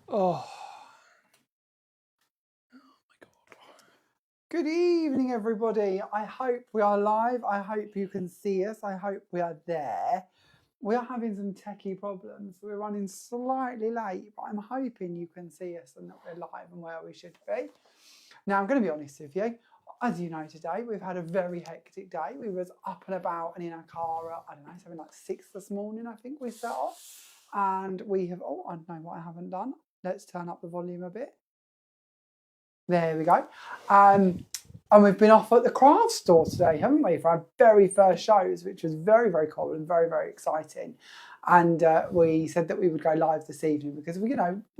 Oh my God. Good evening, everybody. I hope we are live. I hope you can see us. I hope we are there. We are having some techie problems. We're running slightly late, but I'm hoping you can see us and that we're live and where we should be. Now, I'm going to be honest with you. As you know, today we've had a very hectic day. We was up and about and in our car at, I don't know, something like 6 this morning, I think we set off. And we have, oh, I don't know what I haven't done. Let's turn up the volume a bit. There we go. And we've been off at the craft store today, haven't we, for our very first shows, which was very, very cool and very, very exciting. And we said that we would go live this evening because we've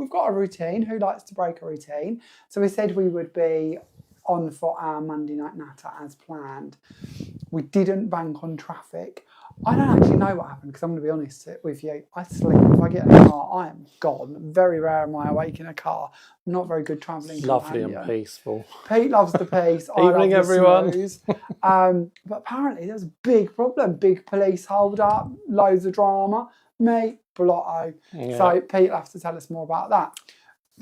got a routine. Who likes to break a routine? So we said we would be on for our Monday night natter as planned. We didn't bank on traffic. I don't actually know what happened because I'm going to be honest with you. I sleep. If I get in a car, I am gone. Very rare am I awake in a car. Not very good travelling. Lovely companion. and peaceful. Pete loves the peace. Evening, everyone. But apparently there's a big problem. Big police hold up. Loads of drama. Me, blotto. Yeah. So Pete will have to tell us more about that.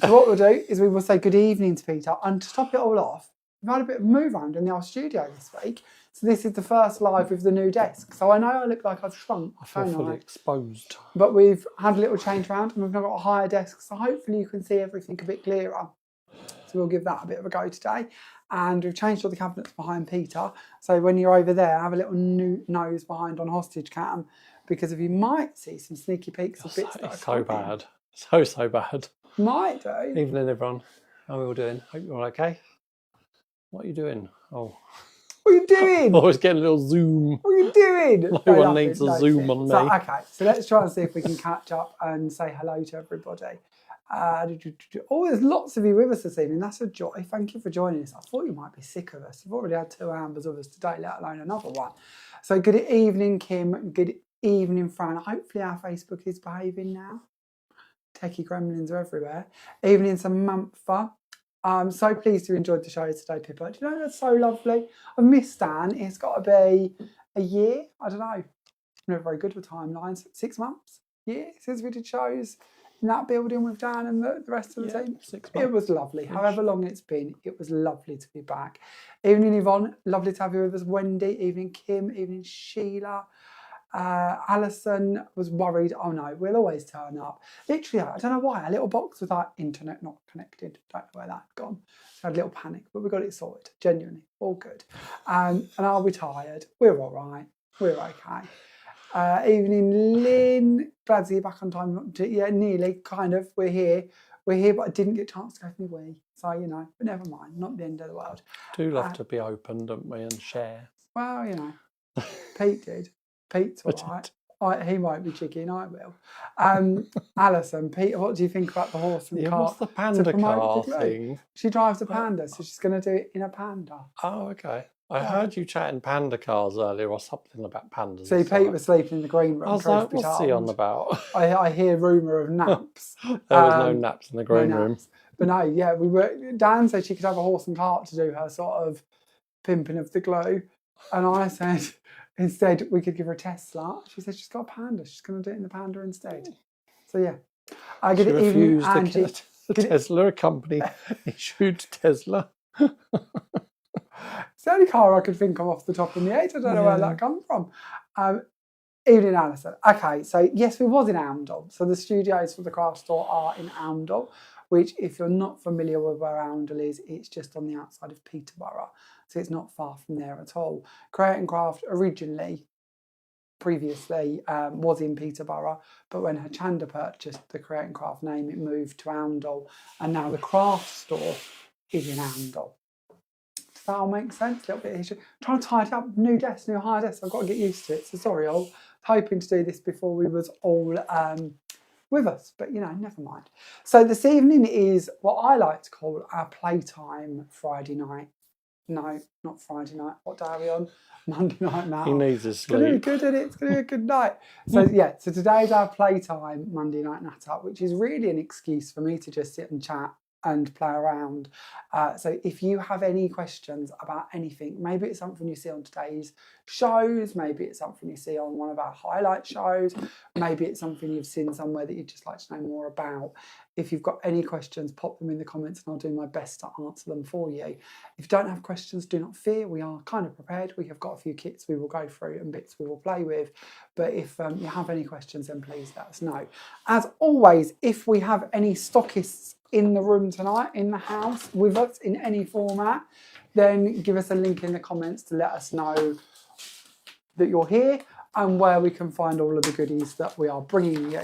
So what we'll do is we will say good evening to Peter. And to top it all off, we've had a bit of a move around in our studio this week. So this is the first live with the new desk. So I know I look like I've shrunk. I feel fully exposed. But we've had a little change around and we've now got a higher desk. So hopefully you can see everything a bit clearer. So we'll give that a bit of a go today. And we've changed all the cabinets behind Peter. So when you're over there, have a little nose behind on hostage cam. Because if you might see some sneaky peeks of bits that are so bad. So bad. Might do. Evening, everyone. How are we all doing? Hope you're all okay. What are you doing? Oh. What are you doing? I was getting a little zoom. What are you doing? No one needs a zoom on me. So, okay, so let's try and see if we can catch up and say hello to everybody. Oh, there's lots of you with us this evening. That's a joy. Thank you for joining us. I thought you might be sick of us. You've already had 2 Ambers of us today, let alone another one. So good evening, Kim. Good evening, Fran. Hopefully our Facebook is behaving now. Techie gremlins are everywhere. Evening, Samantha. I'm so pleased you enjoyed the show today, Pippa. Do you know that's so lovely? I've missed Dan. It's got to be a year. I don't know. I'm never very good with timelines. 6 months? Yeah, since we did shows in that building with Dan and the rest of the team. 6 months. It was lovely. However long it's been, it was lovely to be back. Evening, Yvonne. Lovely to have you with us. Wendy. Evening, Kim. Evening, Sheila. Alison was worried, oh no, we'll always turn up. Literally, I don't know why, a little box with our internet not connected. Don't know where that had gone. So I had a little panic, but we got it sorted. Genuinely, all good. And are we tired? We're all right. We're okay. Evening, Lynn. Glad to see you back on time. Yeah, nearly, kind of. We're here, but I didn't get a chance to go for my wee. So, but never mind. Not the end of the world. Do love to be open, don't we, and share. Well, Pete did. Pete's all right. He won't be chicken, I will. Alison, Pete, what do you think about the horse and cart? What's the panda car thing? She drives a panda, so she's going to do it in a panda. Oh, okay. I heard you chatting panda cars earlier or something about pandas. See, Pete was sleeping in the green room. I was like, what's he on about? I hear rumour of naps. There was no naps in the green room. But no, yeah, Dan said she could have a horse and cart to do her sort of pimping of the glue. And I said, instead, we could give her a Tesla. She said she's got a panda. She's going to do it in the panda instead. So, yeah. She refused to get a Tesla, a company issued Tesla. It's the only car I could think of off the top of my head. I don't know where that comes from. Evening, Alison. Okay, so yes, we was in Oundle. So the studios for the craft store are in Oundle, which if you're not familiar with where Oundle is, it's just on the outside of Peterborough. So it's not far from there at all. Create and Craft previously was in Peterborough, but when Chanda purchased the Create and Craft name, it moved to Oundle, and now the craft store is in Oundle. Does that all make sense? A little bit of history. Trying to tidy up, new desk, new higher desk. I've got to get used to it. So sorry, all. Hoping to do this before we was all with us, but never mind. So this evening is what I like to call our playtime Friday night. No, not Friday night. What day are we on? Monday night now. He needs his sleep. It's going to be good, isn't it? It's going to be a good night. So so today's our playtime Monday night natter, which is really an excuse for me to just sit and chat and play around. So if you have any questions about anything, maybe it's something you see on today's shows, maybe it's something you see on one of our highlight shows, maybe it's something you've seen somewhere that you'd just like to know more about. If you've got any questions, pop them in the comments and I'll do my best to answer them for you. If you don't have questions, do not fear. We are kind of prepared. We have got a few kits we will go through and bits we will play with. But if you have any questions, then please let us know. As always, if we have any stockists in the room tonight, in the house, with us in any format, then give us a link in the comments to let us know that you're here and where we can find all of the goodies that we are bringing you.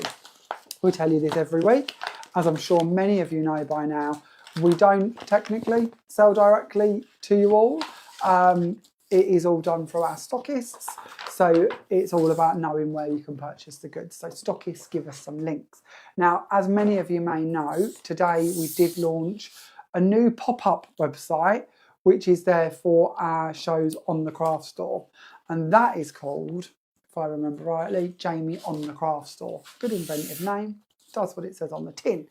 We tell you this every week. As I'm sure many of you know by now, we don't technically sell directly to you all. It is all done through our stockists. So it's all about knowing where you can purchase the goods. So stockists give us some links. Now, as many of you may know, today we did launch a new pop-up website, which is there for our shows on the craft store. And that is called, if I remember rightly, Jamie on the Craft Store. Good inventive name. Does what it says on the tin.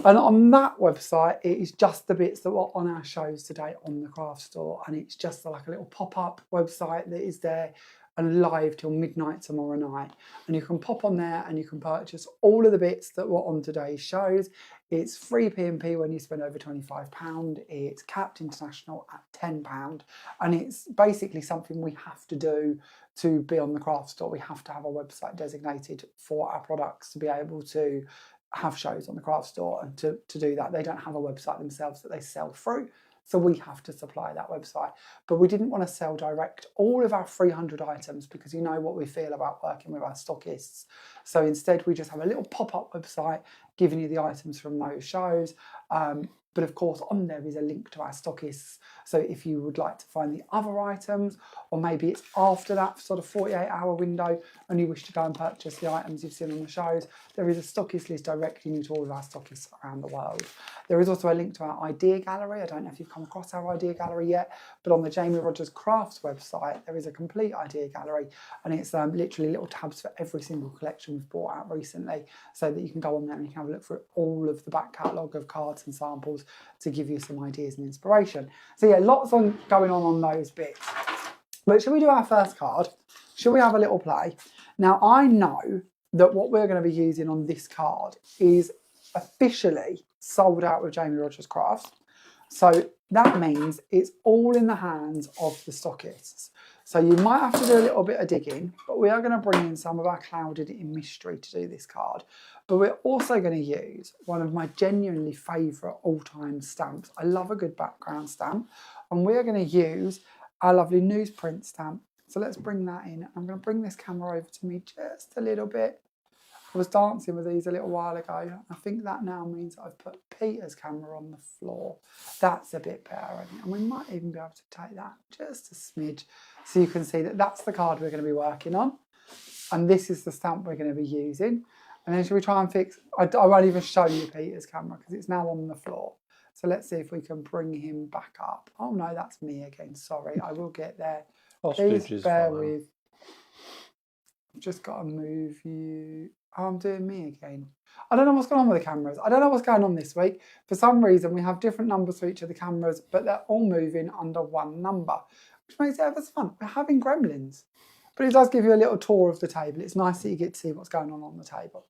And on that website, it is just the bits that were on our shows today on the craft store. And it's just like a little pop-up website that is there and live till midnight tomorrow night. And you can pop on there and you can purchase all of the bits that were on today's shows. It's free P&P when you spend over £25. It's capped international at £10. And it's basically something we have to do to be on the craft store. We have to have a website designated for our products to be able to have shows on the craft store, and to do that they don't have a website themselves that they sell through, so we have to supply that website. But we didn't want to sell direct all of our 300 items because you know what we feel about working with our stockists. So instead we just have a little pop-up website giving you the items from those shows. But of course on there is a link to our stockists. So if you would like to find the other items, or maybe it's after that sort of 48-hour window and you wish to go and purchase the items you've seen on the shows, there is a stockist list directing you to all of our stockists around the world. There is also a link to our idea gallery. I don't know if you've come across our idea gallery yet, but on the Jamie Rodgers Crafts website, there is a complete idea gallery, and it's literally little tabs for every single collection we've brought out recently, so that you can go on there and you can have a look through all of the back catalogue of cards and samples to give you some ideas and inspiration. So yeah, lots going on those bits. But should we do our first card? Should we have a little play? Now I know that what we're going to be using on this card is officially sold out with Jamie Rodgers Crafts. So that means it's all in the hands of the stockists. So you might have to do a little bit of digging, but we are going to bring in some of our Clouded in Mystery to do this card. But we're also going to use one of my genuinely favourite all-time stamps. I love a good background stamp. And we're going to use our lovely newsprint stamp. So let's bring that in. I'm going to bring this camera over to me just a little bit. I was dancing with these a little while ago. I think that now means I've put Peter's camera on the floor. That's a bit better, isn't it? And we might even be able to take that just a smidge so you can see that that's the card we're going to be working on. And this is the stamp we're going to be using. And then should we try and fix... I won't even show you Peter's camera because it's now on the floor. So let's see if we can bring him back up. Oh no, that's me again. Sorry, I will get there. Please bear with. I've just got to move you... Oh, I'm doing me again. I don't know what's going on with the cameras. I don't know what's going on this week. For some reason, we have different numbers for each of the cameras, but they're all moving under one number, which makes it ever so fun. We're having gremlins. But it does give you a little tour of the table. It's nice that you get to see what's going on the table.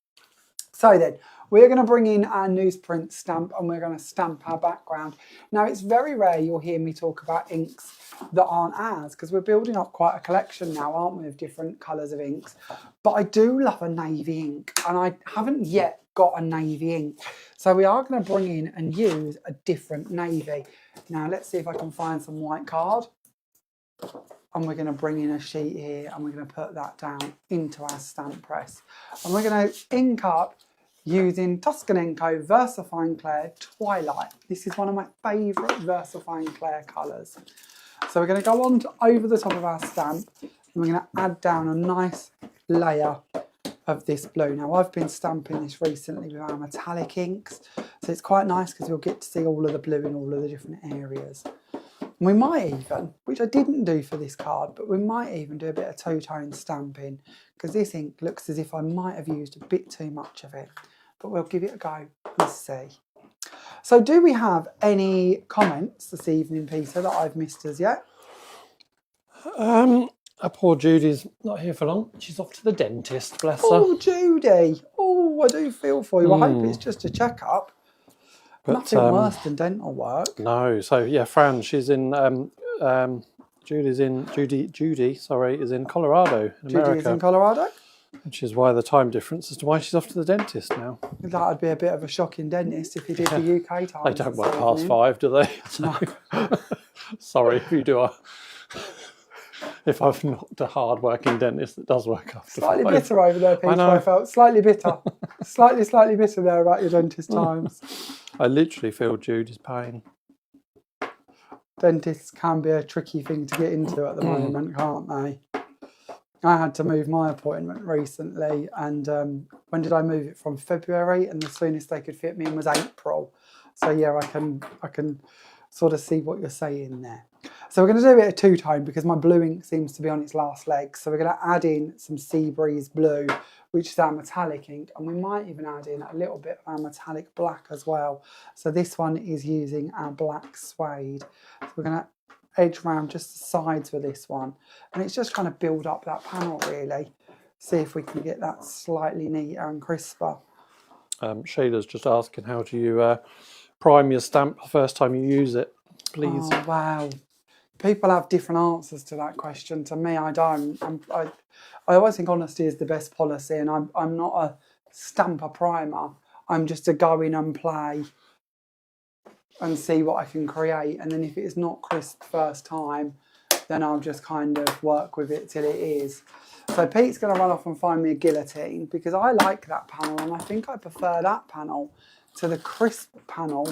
So then, we're going to bring in our newsprint stamp and we're going to stamp our background. Now, it's very rare you'll hear me talk about inks that aren't ours, because we're building up quite a collection now, aren't we, of different colours of inks. But I do love a navy ink, and I haven't yet got a navy ink. So we are going to bring in and use a different navy. Now, let's see if I can find some white card. And we're going to bring in a sheet here and we're going to put that down into our stamp press. And we're going to ink up using Tuscanenco VersaFine Clair Twilight. This is one of my favourite VersaFine Clair colours. So we're going to go on to over the top of our stamp and we're going to add down a nice layer of this blue. Now I've been stamping this recently with our metallic inks, so it's quite nice because you'll get to see all of the blue in all of the different areas. And we might even, which I didn't do for this card, but we might even do a bit of two-tone stamping because this ink looks as if I might have used a bit too much of it, but we'll give it a go and see. So do we have any comments this evening, Peter, that I've missed as yet? Poor Judy's not here for long. She's off to the dentist, bless her. Oh, Judy. Oh, I do feel for you. I hope it's just a checkup. Nothing worse than dental work. No. So yeah, Fran, she's in Judy is in Colorado, in America. Judy is in Colorado? Which is why the time difference as to why she's off to the dentist now. That would be a bit of a shocking dentist if he did the UK time. They don't work past 5, do they? No. Sorry if you do if I've knocked a hard-working dentist that does work after Slightly 5. bitter over there, Peter, I felt. Slightly bitter. slightly bitter there about your dentist times. I literally feel Judy's pain. Dentists can be a tricky thing to get into at the moment, can't they? I had to move my appointment recently, and when did I move it from? February, and the soonest they could fit me in was April. So yeah, I can sort of see what you're saying there. So we're going to do a bit of two-tone because my blue ink seems to be on its last legs. So we're going to add in some Sea Breeze Blue, which is our metallic ink, and we might even add in a little bit of our metallic black as well. So this one is using our black suede. So we're going to edge around just the sides with this one, and it's just trying to build up that panel really. See if we can get that slightly neater and crisper. Sheila's just asking, how do you prime your stamp the first time you use it, please? Oh, wow. People have different answers to that question. To me, I don't. I always think honesty is the best policy, and I'm not a stamper primer. I'm just a go in and play and see what I can create. And then if it's not crisp first time, then I'll just kind of work with it till it is. So Pete's going to run off and find me a guillotine because I like that panel, and I think I prefer that panel to the crisp panel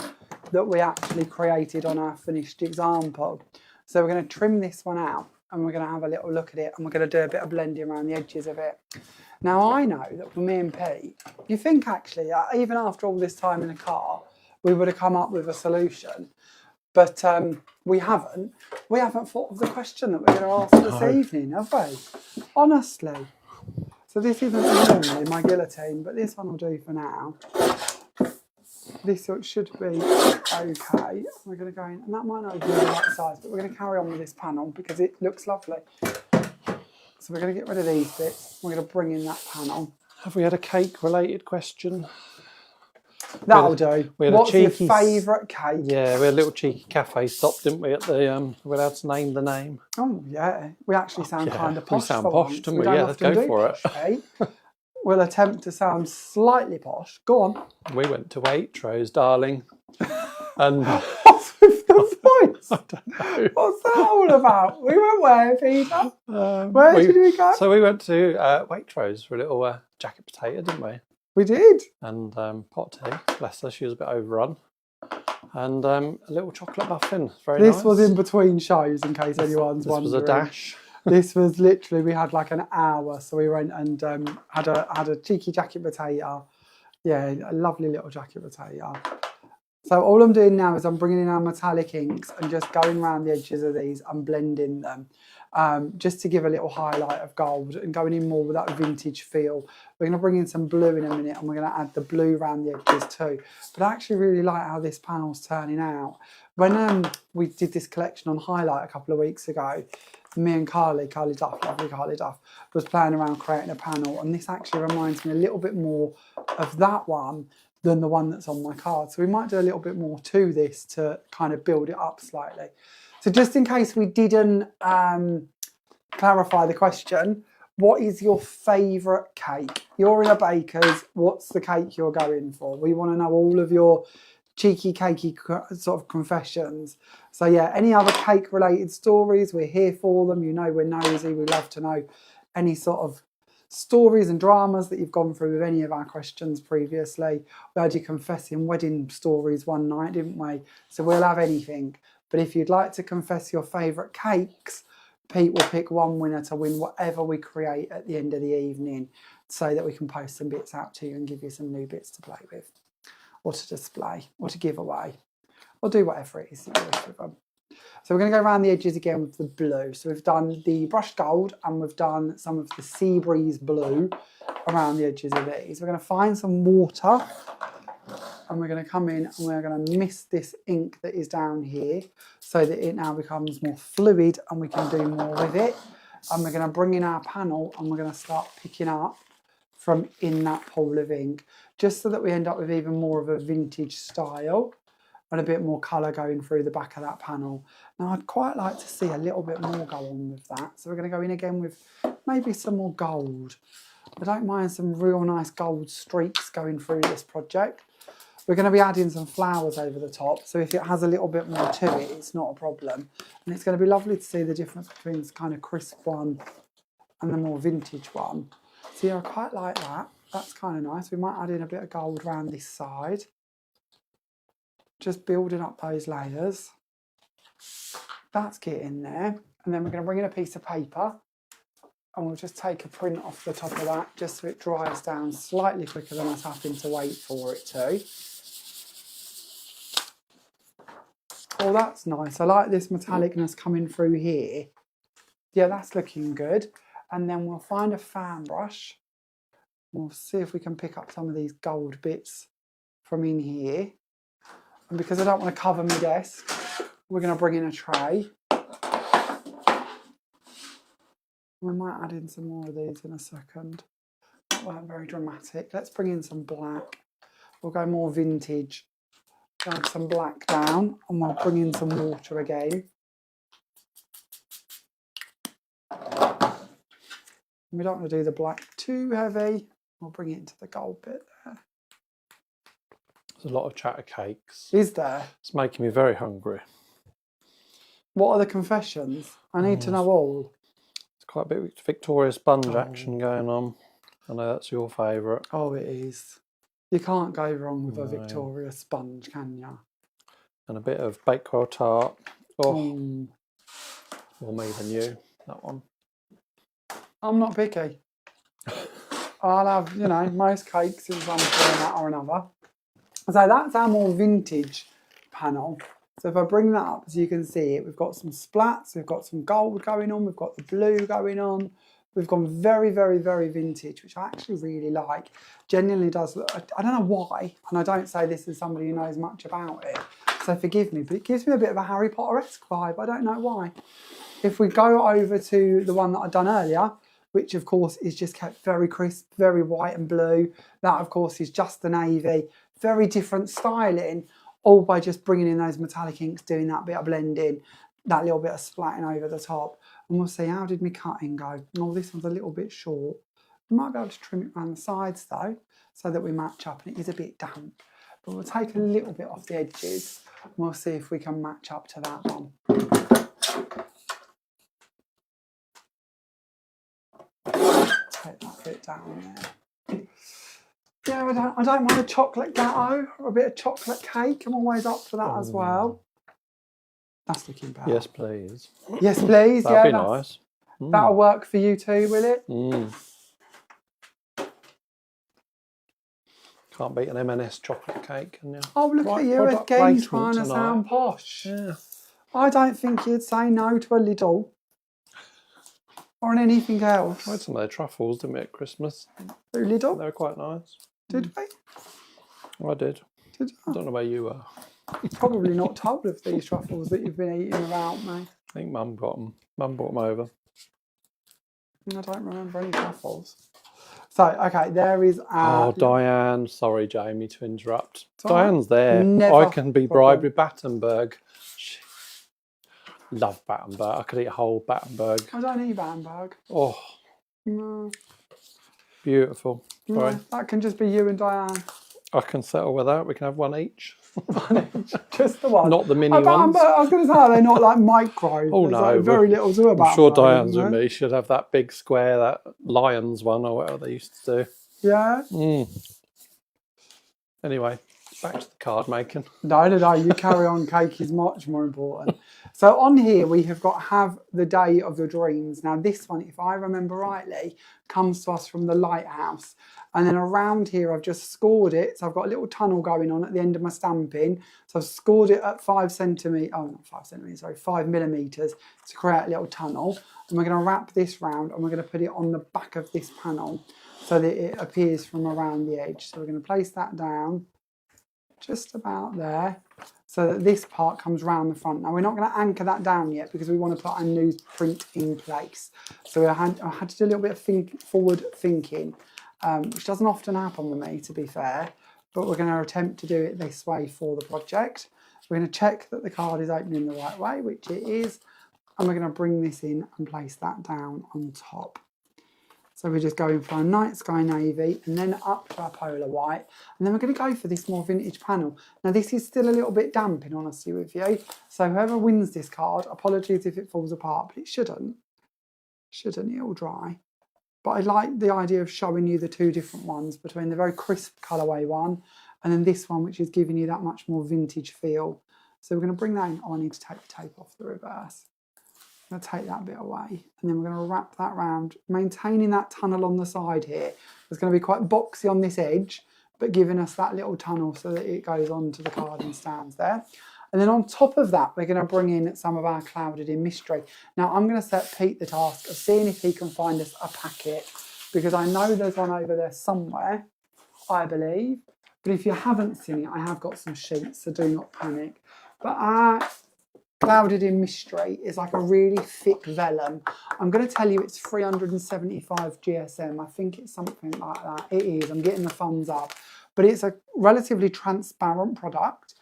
that we actually created on our finished example. So we're going to trim this one out, and we're going to have a little look at it, and we're going to do a bit of blending around the edges of it. Now I know that for me and Pete, you think actually, even after all this time in the car, we would have come up with a solution, but we haven't. We haven't thought of the question that we're going to ask this evening, have we? Honestly. So this isn't normally my guillotine, but this one will do for now. This should be okay. We're going to go in, and that might not be the right size, but we're going to carry on with this panel because it looks lovely. So we're going to get rid of these bits. We're going to bring in that panel. Have we had a cake-related question? That'll do. What's your favourite cake? Yeah, we had a little cheeky cafe stop, didn't we, at the, we're allowed to name the name. Oh, yeah. We actually sound kind of posh. We sound posh, don't we? Yeah, let's go for it. We'll attempt to sound slightly posh. Go on. We went to Waitrose, darling. And what's with the voice? I don't know. What's that all about? We went where, Peter? Where did we go? So we went to Waitrose for a little jacket potato, didn't we? We did. And pot tea, bless her, she was a bit overrun. And a little chocolate muffin, very nice. This was in between shows, in case anyone's wondering. This was a dash. This was literally, we had like an hour, so we went and had a cheeky jacket potato. Yeah, a lovely little jacket potato. So all I'm doing now is I'm bringing in our metallic inks and just going around the edges of these and blending them, just to give a little highlight of gold and going in more with that vintage feel. We're going to bring in some blue in a minute, and we're going to add the blue around the edges too. But I actually really like how this panel's turning out. When we did this collection on Highlight a couple of weeks ago, me and Carly Duff, lovely Carly Duff, was playing around creating a panel, and this actually reminds me a little bit more of that one than the one that's on my card. So we might do a little bit more to this to kind of build it up slightly. So just in case we didn't clarify the question, what is your favourite cake? You're in a baker's, what's the cake you're going for? We want to know all of your cheeky, cakey sort of confessions. So yeah, any other cake related stories, we're here for them. You know we're nosy, we love to know any sort of stories and dramas that you've gone through with any of our questions previously. We had you confessing wedding stories one night, didn't we? So we'll have anything. But if you'd like to confess your favourite cakes, Pete will pick one winner to win whatever we create at the end of the evening, so that we can post some bits out to you and give you some new bits to play with, or to display, or to give away, or do whatever it is that you wish with them. So we're going to go around the edges again with the blue. So we've done the brushed gold, and we've done some of the Sea Breeze Blue around the edges of these. We're going to find some water, and we're going to come in and we're going to mist this ink that is down here so that it now becomes more fluid and we can do more with it. And we're going to bring in our panel and we're going to start picking up from in that pool of ink, just so that we end up with even more of a vintage style and a bit more colour going through the back of that panel. Now I'd quite like to see a little bit more go on with that. So we're going to go in again with maybe some more gold. I don't mind some real nice gold streaks going through this project. We're going to be adding some flowers over the top, so if it has a little bit more to it, it's not a problem. And it's going to be lovely to see the difference between this kind of crisp one and the more vintage one. See, I quite like that. That's kind of nice. We might add in a bit of gold around this side. Just building up those layers. That's getting there. And then we're going to bring in a piece of paper and we'll just take a print off the top of that just so it dries down slightly quicker than us having to wait for it to. Oh, that's nice. I like this metallicness coming through here. Yeah, that's looking good. And then we'll find a fan brush. We'll see if we can pick up some of these gold bits from in here. And because I don't want to cover my desk, we're going to bring in a tray. We might add in some more of these in a second. That weren't very dramatic. Let's bring in some black. We'll go more vintage. Add some black down and we'll bring in some water again. We don't want to do the black too heavy. We'll bring it into the gold bit there. There's a lot of chatter cakes. Is there? It's making me very hungry. What are the confessions? I need to know all. It's quite a bit of Victoria sponge action going on. I know that's your favourite. Oh, it is. You can't go wrong with a Victoria sponge, can you? And a bit of Bakewell tart. Oh, more me than you, that one. I'm not picky. I'll have, you know, most cakes in some format or another. So that's our more vintage panel. So if I bring that up, as you can see, we've got some splats, we've got some gold going on, we've got the blue going on. We've gone very, very, very vintage, which I actually really like. Genuinely does look, I don't know why, and I don't say this as somebody who knows much about it, so forgive me, but it gives me a bit of a Harry Potter-esque vibe. I don't know why. If we go over to the one that I'd done earlier, which of course is just kept very crisp, very white and blue. That of course is just the navy. Very different styling, all by just bringing in those metallic inks, doing that bit of blending, that little bit of splatting over the top. And we'll see, how did my cutting go? Oh, this one's a little bit short. We might be able to trim it around the sides though, so that we match up, and it is a bit damp. But we'll take a little bit off the edges, and we'll see if we can match up to that one. Take that bit down there. Yeah, I don't mind a chocolate gatto or a bit of chocolate cake. I'm always up for that as well. That's looking better. Yes, please. Yes, please. That'd be nice. That'll work for you too, will it? Can't beat an M&S chocolate cake, can you? Oh, look at you again trying to sound posh. Yeah. I don't think you'd say no to a Lidl or on anything else. I had some of their truffles, didn't we, at Christmas? Lidl? They were quite nice. Did we? I did. Did you? I don't know where you were. Probably not told of these truffles that you've been eating without me. I think Mum got them. Mum brought them over. I don't remember any truffles. So, okay, there is our... Oh, Diane. Sorry, Jamie, to interrupt. Sorry. Diane's there. I can be bribed with Battenberg. Love Battenberg. I could eat a whole Battenberg. I don't eat Battenberg. Oh. No. Beautiful. Sorry. No, that can just be you and Diane. I can settle with that. We can have one each. One each. Just the one. Not the mini ones. I was going to say, they're not like micro. Oh, There's no. like very little to about I'm sure them, Diane's with me. She'd have that big square, that Lions one or whatever they used to do. Yeah? Anyway, back to the card making. No. You carry on. Cake is much more important. So on here, we have got Have the Day of Your Dreams. Now this one, if I remember rightly, comes to us from the lighthouse. And then around here, I've just scored it. So I've got a little tunnel going on at the end of my stamping. So I've scored it at 5 centimetres, oh, not 5 centimetres, sorry, 5 millimetres to create a little tunnel. And we're going to wrap this round and we're going to put it on the back of this panel so that it appears from around the edge. So we're going to place that down just about there, so that this part comes round the front. Now we're not going to anchor that down yet because we want to put our newsprint in place. So I had to do a little bit of forward thinking, which doesn't often happen with me, to be fair, but we're going to attempt to do it this way for the project. We're going to check that the card is opening the right way, which it is, and we're going to bring this in and place that down on top. So we're just going for a night sky navy and then up to our polar white. And then we're going to go for this more vintage panel. Now this is still a little bit damp, in honesty with you. So whoever wins this card, apologies if it falls apart, but it shouldn't. It'll dry. But I like the idea of showing you the two different ones between the very crisp colourway one and then this one, which is giving you that much more vintage feel. So we're going to bring that in. Oh, I need to take the tape off the reverse. I'm going to take that bit away and then we're going to wrap that round, maintaining that tunnel on the side here. It's going to be quite boxy on this edge, but giving us that little tunnel so that it goes onto the card and stands there. And then on top of that, we're going to bring in some of our clouded in mystery. Now I'm going to set Pete the task of seeing if he can find us a packet, because I know there's one over there somewhere, I believe. But if you haven't seen it, I have got some sheets, so do not panic. But our clouded in mystery is like a really thick vellum. I'm going to tell you it's 375 GSM. I think it's something like that. It is. I'm getting the thumbs up. But it's a relatively transparent product.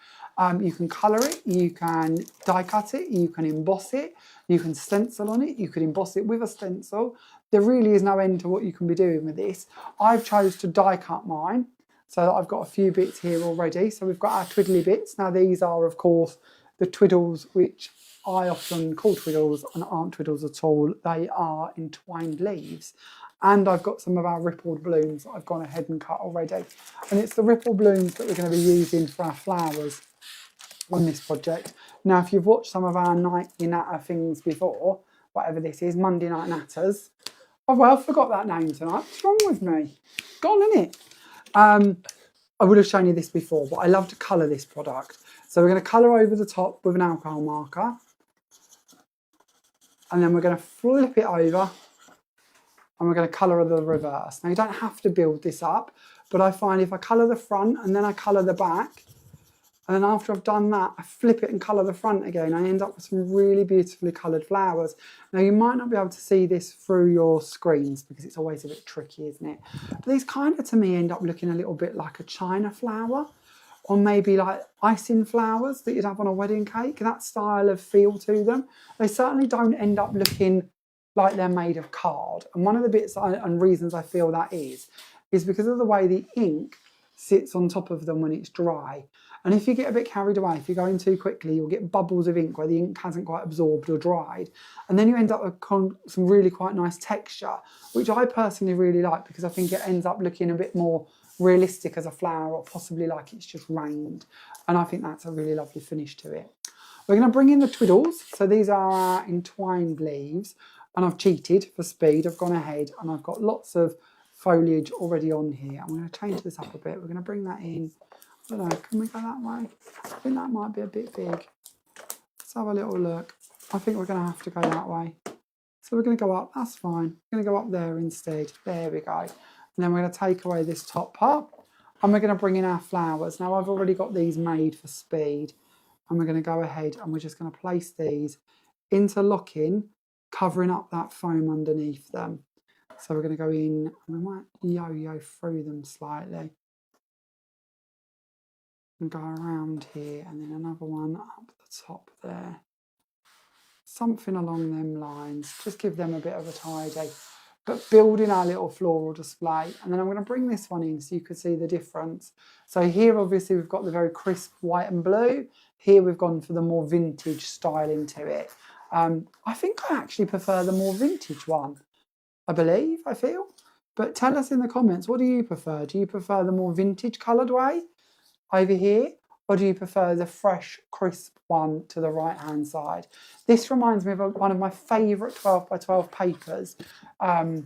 You can colour it, you can die cut it, you can emboss it, you can stencil on it, you can emboss it with a stencil. There really is no end to what you can be doing with this. I've chose to die cut mine, so I've got a few bits here already. So we've got our twiddly bits. Now these are, of course, the twiddles, which I often call twiddles and aren't twiddles at all. They are entwined leaves. And I've got some of our rippled balloons that I've gone ahead and cut already. And it's the rippled balloons that we're going to be using for our flowers on this project. Now, if you've watched some of our nightly natter things before, whatever this is, Monday Night Natters, I've well forgot that name tonight. What's wrong with me? Gone, innit? I would have shown you this before, but I love to colour this product. So we're going to colour over the top with an alcohol marker. And then we're going to flip it over and we're going to colour the reverse. Now you don't have to build this up, but I find if I colour the front and then I colour the back, and then after I've done that, I flip it and colour the front again, I end up with some really beautifully coloured flowers. Now you might not be able to see this through your screens because it's always a bit tricky, isn't it? But these kind of, to me, end up looking a little bit like a China flower, or maybe like icing flowers that you'd have on a wedding cake, that style of feel to them. They certainly don't end up looking like they're made of card. And one of the bits and reasons I feel that is because of the way the ink sits on top of them when it's dry. And if you get a bit carried away, if you're going too quickly, you'll get bubbles of ink where the ink hasn't quite absorbed or dried. And then you end up with some really quite nice texture, which I personally really like because I think it ends up looking a bit more realistic as a flower, or possibly like it's just rained. And I think that's a really lovely finish to it. We're going to bring in the twiddles. So these are our entwined leaves. And I've cheated for speed. I've gone ahead and I've got lots of foliage already on here. I'm going to change this up a bit. We're going to bring that in. I don't know, can we go that way? I think that might be a bit big. Let's have a little look. I think we're going to have to go that way. So we're going to go up, that's fine. We're going to go up there instead. There we go. And then we're going to take away this top part and we're going to bring in our flowers. Now I've already got these made for speed and we're going to go ahead and we're just going to place these interlocking, covering up that foam underneath them. So we're going to go in and we might yo-yo through them slightly. And go around here and then another one up the top there. Something along them lines, just give them a bit of a tidy. But building our little floral display. And then I'm going to bring this one in so you can see the difference. So here obviously we've got the very crisp white and blue. Here we've gone for the more vintage styling to it. I think I actually prefer the more vintage one, I feel. But tell us in the comments, what do you prefer? Do you prefer the more vintage coloured way over here, or do you prefer the fresh, crisp one to the right-hand side? This reminds me of one of my favourite 12 by 12 papers that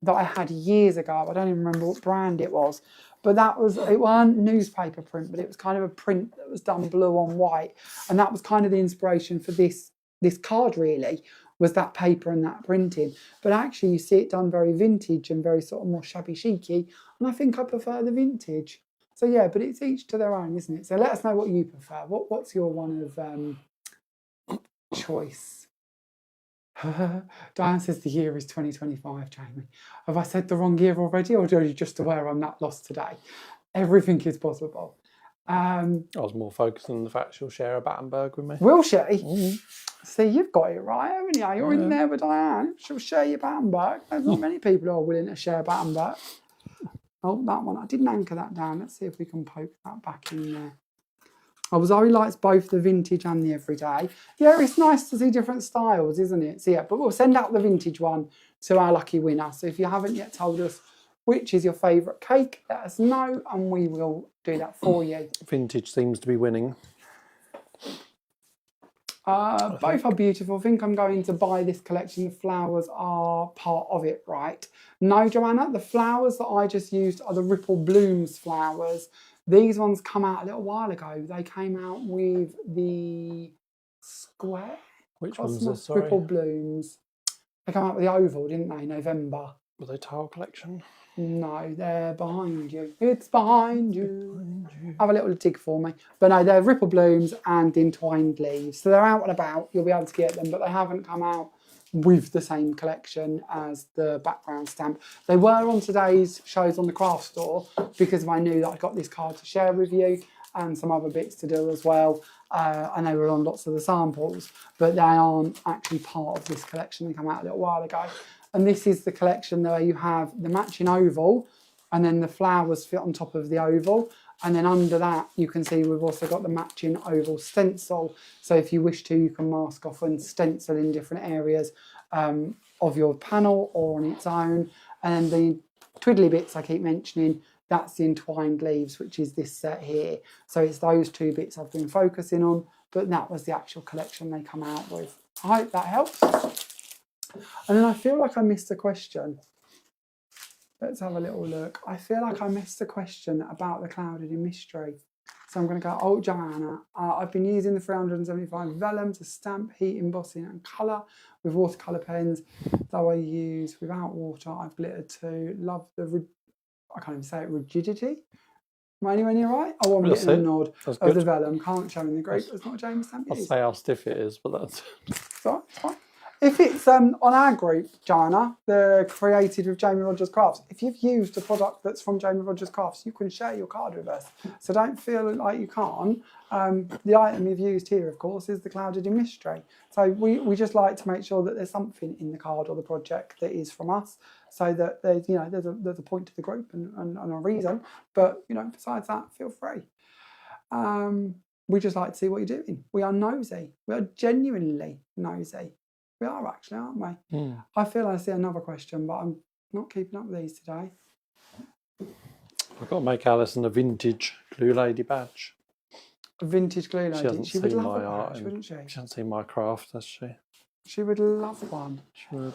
I had years ago. I don't even remember what brand it was, but it wasn't newspaper print, but it was kind of a print that was done blue on white, and that was kind of the inspiration for this card, really, was that paper and that printing. But actually, you see it done very vintage and very sort of more shabby chicy, and I think I prefer the vintage. So yeah, but it's each to their own, isn't it? So let us know what you prefer. What's your one of choice? Diane says the year is 2025, Jamie. Have I said the wrong year already, or are you just aware I'm that lost today? Everything is possible. I was more focused on the fact she'll share a Battenberg with me. Will she? Mm-hmm. See, you've got it right, haven't you? You're in there with Diane. She'll share your Battenberg. There's not many people who are willing to share Battenberg. Oh, that one. I didn't anchor that down. Let's see if we can poke that back in there. Oh, Zoe likes both the vintage and the everyday. Yeah, it's nice to see different styles, isn't it? So yeah, but we'll send out the vintage one to our lucky winner. So if you haven't yet told us which is your favourite cake, let us know and we will do that for you. Vintage seems to be winning. Both are beautiful. I think I'm going to buy this collection. The flowers are part of it, right? No, Joanna, the flowers that I just used are the Ripple Blooms flowers. These ones come out a little while ago. They came out with the square. Which ones are, sorry? Ripple Blooms. They come out with the oval, didn't they? November. Were they tile collection? No, they're behind you. It's behind you. Have a little dig for me. But no, they're Ripple Blooms and entwined leaves. So they're out and about. You'll be able to get them, but they haven't come out with the same collection as the background stamp. They were on today's shows on the craft store because I knew that I got this card to share with you and some other bits to do as well. And they were on lots of the samples, but they aren't actually part of this collection. They came out a little while ago. And this is the collection where you have the matching oval and then the flowers fit on top of the oval. And then under that, you can see we've also got the matching oval stencil. So if you wish to, you can mask off and stencil in different areas of your panel or on its own. And then the twiddly bits I keep mentioning, that's the entwined leaves, which is this set here. So it's those two bits I've been focusing on, but that was the actual collection they come out with. I hope that helps. And then I feel like I missed a question. Let's have a little look. I feel like I missed a question about the Clouded in Mystery. So I'm going to go, oh, Joanna, I've been using the 375 vellum to stamp, heat, embossing and colour with watercolour pens. Though I use without water, I've glittered too. Love the, I can't even say it, rigidity. Am I anywhere near right? Oh, I'm getting a nod of the vellum. Can't show in the group. That's not a James stamp. I'll say how stiff it is, but that's... Sorry, it's fine. If it's on our group, Joanna, the Created with Jamie Rodgers Crafts, if you've used a product that's from Jamie Rodgers Crafts, you can share your card with us. So don't feel like you can't. The item you've used here, of course, is the Clouded in Mystery. So we just like to make sure that there's something in the card or the project that is from us, so that there's there's a point to the group and a reason. But besides that, feel free. We just like to see what you're doing. We are nosy. We are genuinely nosy. We are actually, aren't we? Mm. I feel I see another question, but I'm not keeping up with these today. I've got to make Alison a vintage glue lady badge. A vintage glue lady? She hasn't seen my art, wouldn't she? She hasn't seen my craft, has she? She would love one. She would.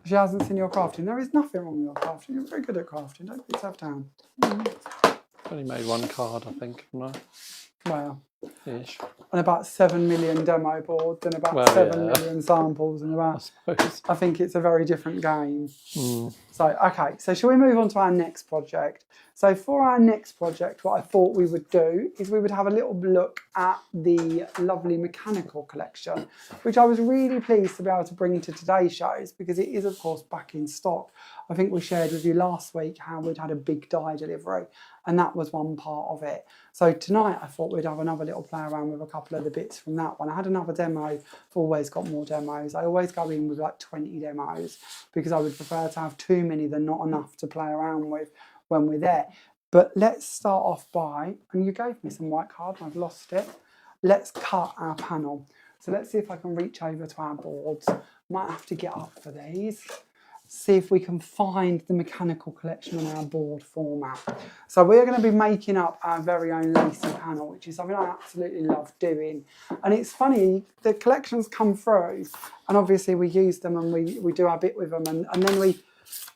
She hasn't seen your crafting. There is nothing wrong with your crafting. You're very good at crafting. Don't put yourself down. I've only made one card, I think, haven't I? Well, ish. And about 7 million demo boards and about 7 million samples and about... I think it's a very different game. Mm. So, okay, so shall we move on to our next project? So for our next project, what I thought we would do is we would have a little look at the lovely mechanical collection, which I was really pleased to be able to bring to today's shows because it is, of course, back in stock. I think we shared with you last week how we'd had a big die delivery, and that was one part of it. So tonight I thought we'd have another little play around with a couple of the bits from that one. I had another demo. I've always got more demos. I always go in with like 20 demos because I would prefer to have too many than not enough to play around with when we're there. But let's start off by, and you gave me some white card and I've lost it. Let's cut our panel. So let's see if I can reach over to our boards. Might have to get up for these. See if we can find the mechanical collection on our board format. So we're going to be making up our very own lacy panel, which is something I absolutely love doing. And it's funny, the collections come through and obviously we use them and we do our bit with them and then we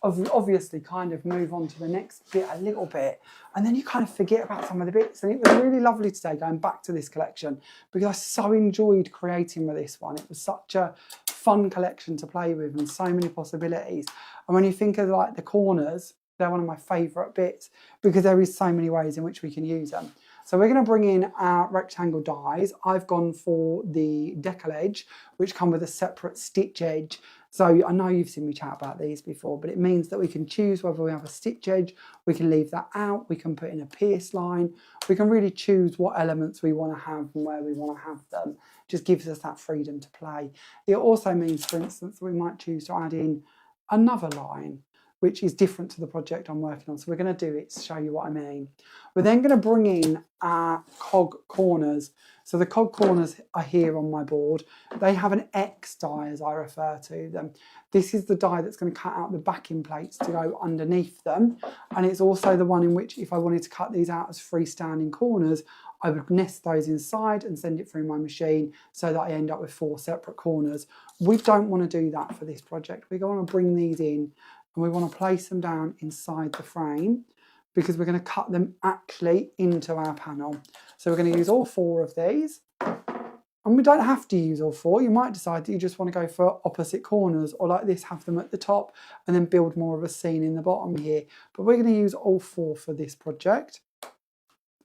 obviously kind of move on to the next bit a little bit and then you kind of forget about some of the bits. And it was really lovely today going back to this collection because I so enjoyed creating with this one. It was such a fun collection to play with and so many possibilities. And when you think of like the corners, They're one of my favourite bits because there is so many ways in which we can use them. So we're going to bring in our rectangle dies. I've gone for the decal edge, which come with a separate stitch edge. So I know you've seen me chat about these before, but it means that we can choose whether we have a stitch edge, we can leave that out, we can put in a pierce line, we can really choose what elements we want to have and where we want to have them. It just gives us that freedom to play. It also means, for instance, we might choose to add in another line, which is different to the project I'm working on. So we're going to do it to show you what I mean. We're then going to bring in our cog corners. So the cog corners are here on my board. They have an X die, as I refer to them. This is the die that's going to cut out the backing plates to go underneath them. And it's also the one in which, if I wanted to cut these out as freestanding corners, I would nest those inside and send it through my machine so that I end up with 4 separate corners. We don't want to do that for this project. We want to bring these in and we want to place them down inside the frame because we're going to cut them actually into our panel. So we're going to use all 4 of these, and we don't have to use all 4. You might decide that you just want to go for opposite corners, or like this, have them at the top and then build more of a scene in the bottom here. But we're going to use all 4 for this project.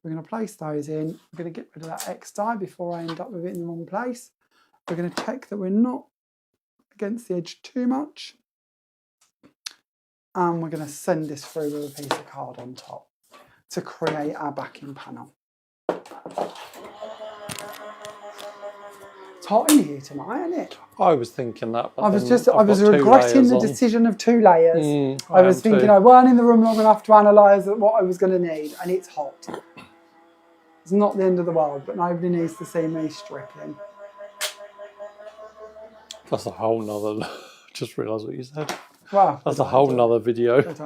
We're going to place those in. We're going to get rid of that X die before I end up with it in the wrong place. We're going to check that we're not against the edge too much. And we're going to send this through with a piece of card on top to create our backing panel. It's hot in here tonight, isn't it? I was thinking that. I was regretting the decision of 2 layers. I was thinking I weren't in the room long enough to analyse what I was going to need, and it's hot. It's not the end of the world, but nobody needs to see me stripping. That's a whole nother. Just realised what you said. Well, that's a whole nother video. That's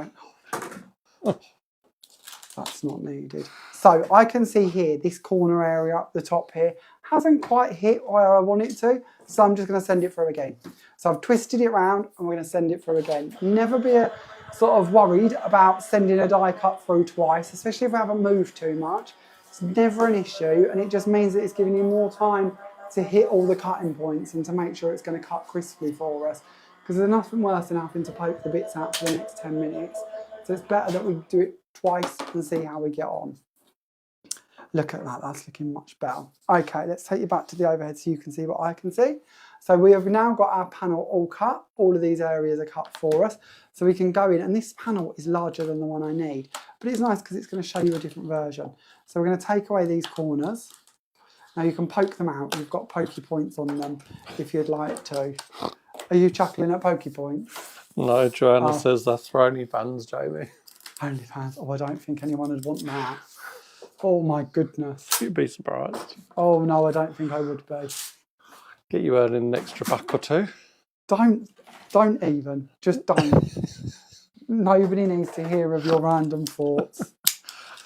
not needed. So I can see here, this corner area up the top here hasn't quite hit where I want it to. So I'm just going to send it through again. So I've twisted it around and we're going to send it through again. Never be sort of worried about sending a die cut through twice, especially if we haven't moved too much. It's never an issue, and it just means that it's giving you more time to hit all the cutting points and to make sure it's going to cut crisply for us. Because there's nothing worse than having to poke the bits out for the next 10 minutes. So it's better that we do it twice and see how we get on. Look at that, that's looking much better. Okay, let's take you back to the overhead so you can see what I can see. So we have now got our panel all cut. All of these areas are cut for us. So we can go in, and this panel is larger than the one I need. But it's nice because it's going to show you a different version. So we're going to take away these corners. Now you can poke them out. You've got pokey points on them if you'd like to. Are you chuckling at pokey points? No, Joanna says that's for OnlyFans, Jamie. OnlyFans? Oh, I don't think anyone would want that. Oh my goodness. You'd be surprised. Oh no, I don't think I would be. Get you earning an extra $1 or $2. Don't even. Just don't. Nobody needs to hear of your random thoughts.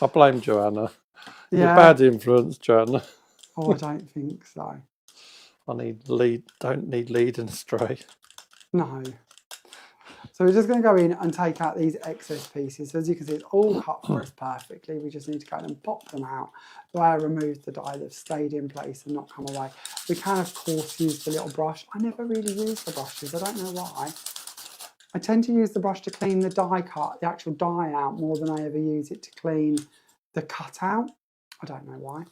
I blame Joanna. You're a bad influence, Joanna. Oh, I don't think so. Don't need leading astray. No. So we're just going to go in and take out these excess pieces. So as you can see, it's all cut for us perfectly. We just need to go and pop them out. The way I removed the die, they've stayed in place and not come away. We can, of course, use the little brush. I never really use the brushes. I don't know why. I tend to use the brush to clean the die cut, the actual die out, more than I ever use it to clean the cut out. I don't know why.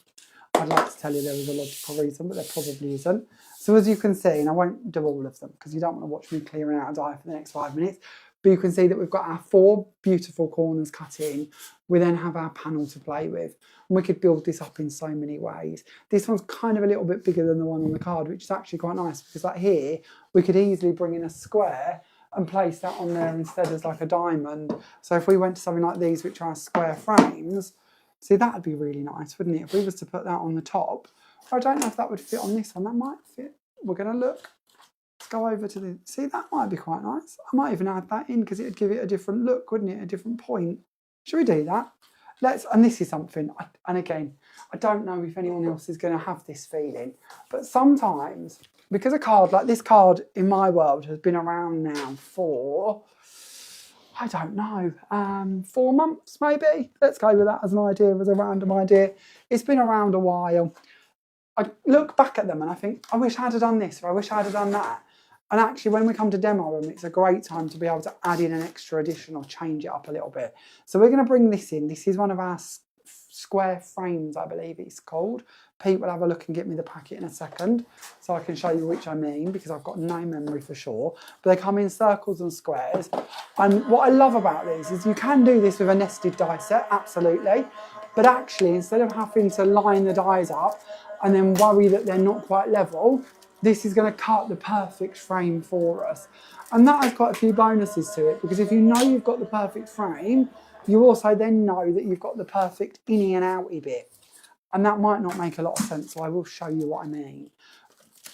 I'd like to tell you there was a logical reason, but there probably isn't. So as you can see, and I won't do all of them because you don't want to watch me clearing out a die for the next 5 minutes, but you can see that we've got our 4 beautiful corners cut in. We then have our panel to play with. And we could build this up in so many ways. This one's kind of a little bit bigger than the one on the card, which is actually quite nice because like here, we could easily bring in a square and place that on there instead as like a diamond. So if we went to something like these, which are square frames, see, that would be really nice, wouldn't it? If we was to put that on the top. I don't know if that would fit on this one. That might fit. We're going to look. Let's go over to the... See, that might be quite nice. I might even add that in because it would give it a different look, wouldn't it? A different point. Should we do that? And this is something, and again, I don't know if anyone else is going to have this feeling, but sometimes, because a card, like this card in my world has been around now for... I don't know, 4 months maybe? Let's go with that as an idea, as a random idea. It's been around a while. I look back at them and I think, I wish I'd have done this or I wish I'd have done that. And actually, when we come to demo them, it's a great time to be able to add in an extra addition or change it up a little bit. So we're going to bring this in. This is one of our square frames, I believe it's called. Pete will have a look and get me the packet in a second so I can show you which I mean, because I've got no memory for sure. But they come in circles and squares. And what I love about these is you can do this with a nested die set, absolutely. But actually, instead of having to line the dies up and then worry that they're not quite level, this is going to cut the perfect frame for us. And that has quite a few bonuses to it, because if you know you've got the perfect frame, you also then know that you've got the perfect innie and outie bit. And that might not make a lot of sense, so I will show you what I mean.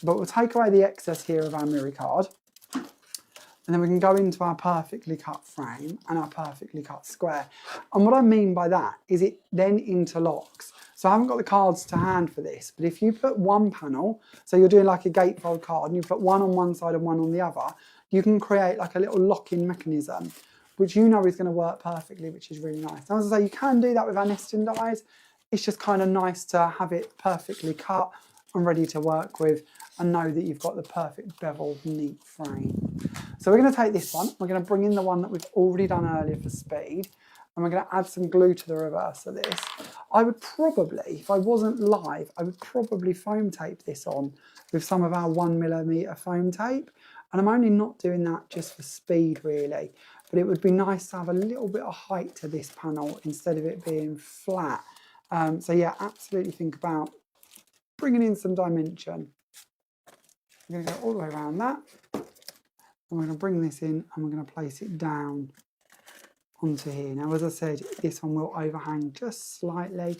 But we'll take away the excess here of our mirror card, and then we can go into our perfectly cut frame and our perfectly cut square. And what I mean by that is it then interlocks. So I haven't got the cards to hand for this, but if you put one panel, so you're doing like a gatefold card, and you put one on one side and one on the other, you can create like a little lock-in mechanism, which you know is going to work perfectly, which is really nice. Now, as I say, you can do that with our nesting dies. It's just kind of nice to have it perfectly cut and ready to work with, and know that you've got the perfect beveled, neat frame. So we're going to take this one, we're going to bring in the one that we've already done earlier for speed, and we're going to add some glue to the reverse of this. I would probably, if I wasn't live, I would probably foam tape this on with some of our 1mm foam tape. And I'm only not doing that just for speed really, but it would be nice to have a little bit of height to this panel instead of it being flat. So yeah, absolutely think about bringing in some dimension. I'm going to go all the way around that, and we're going to bring this in and we're going to place it down onto here. Now, as I said, this one will overhang just slightly.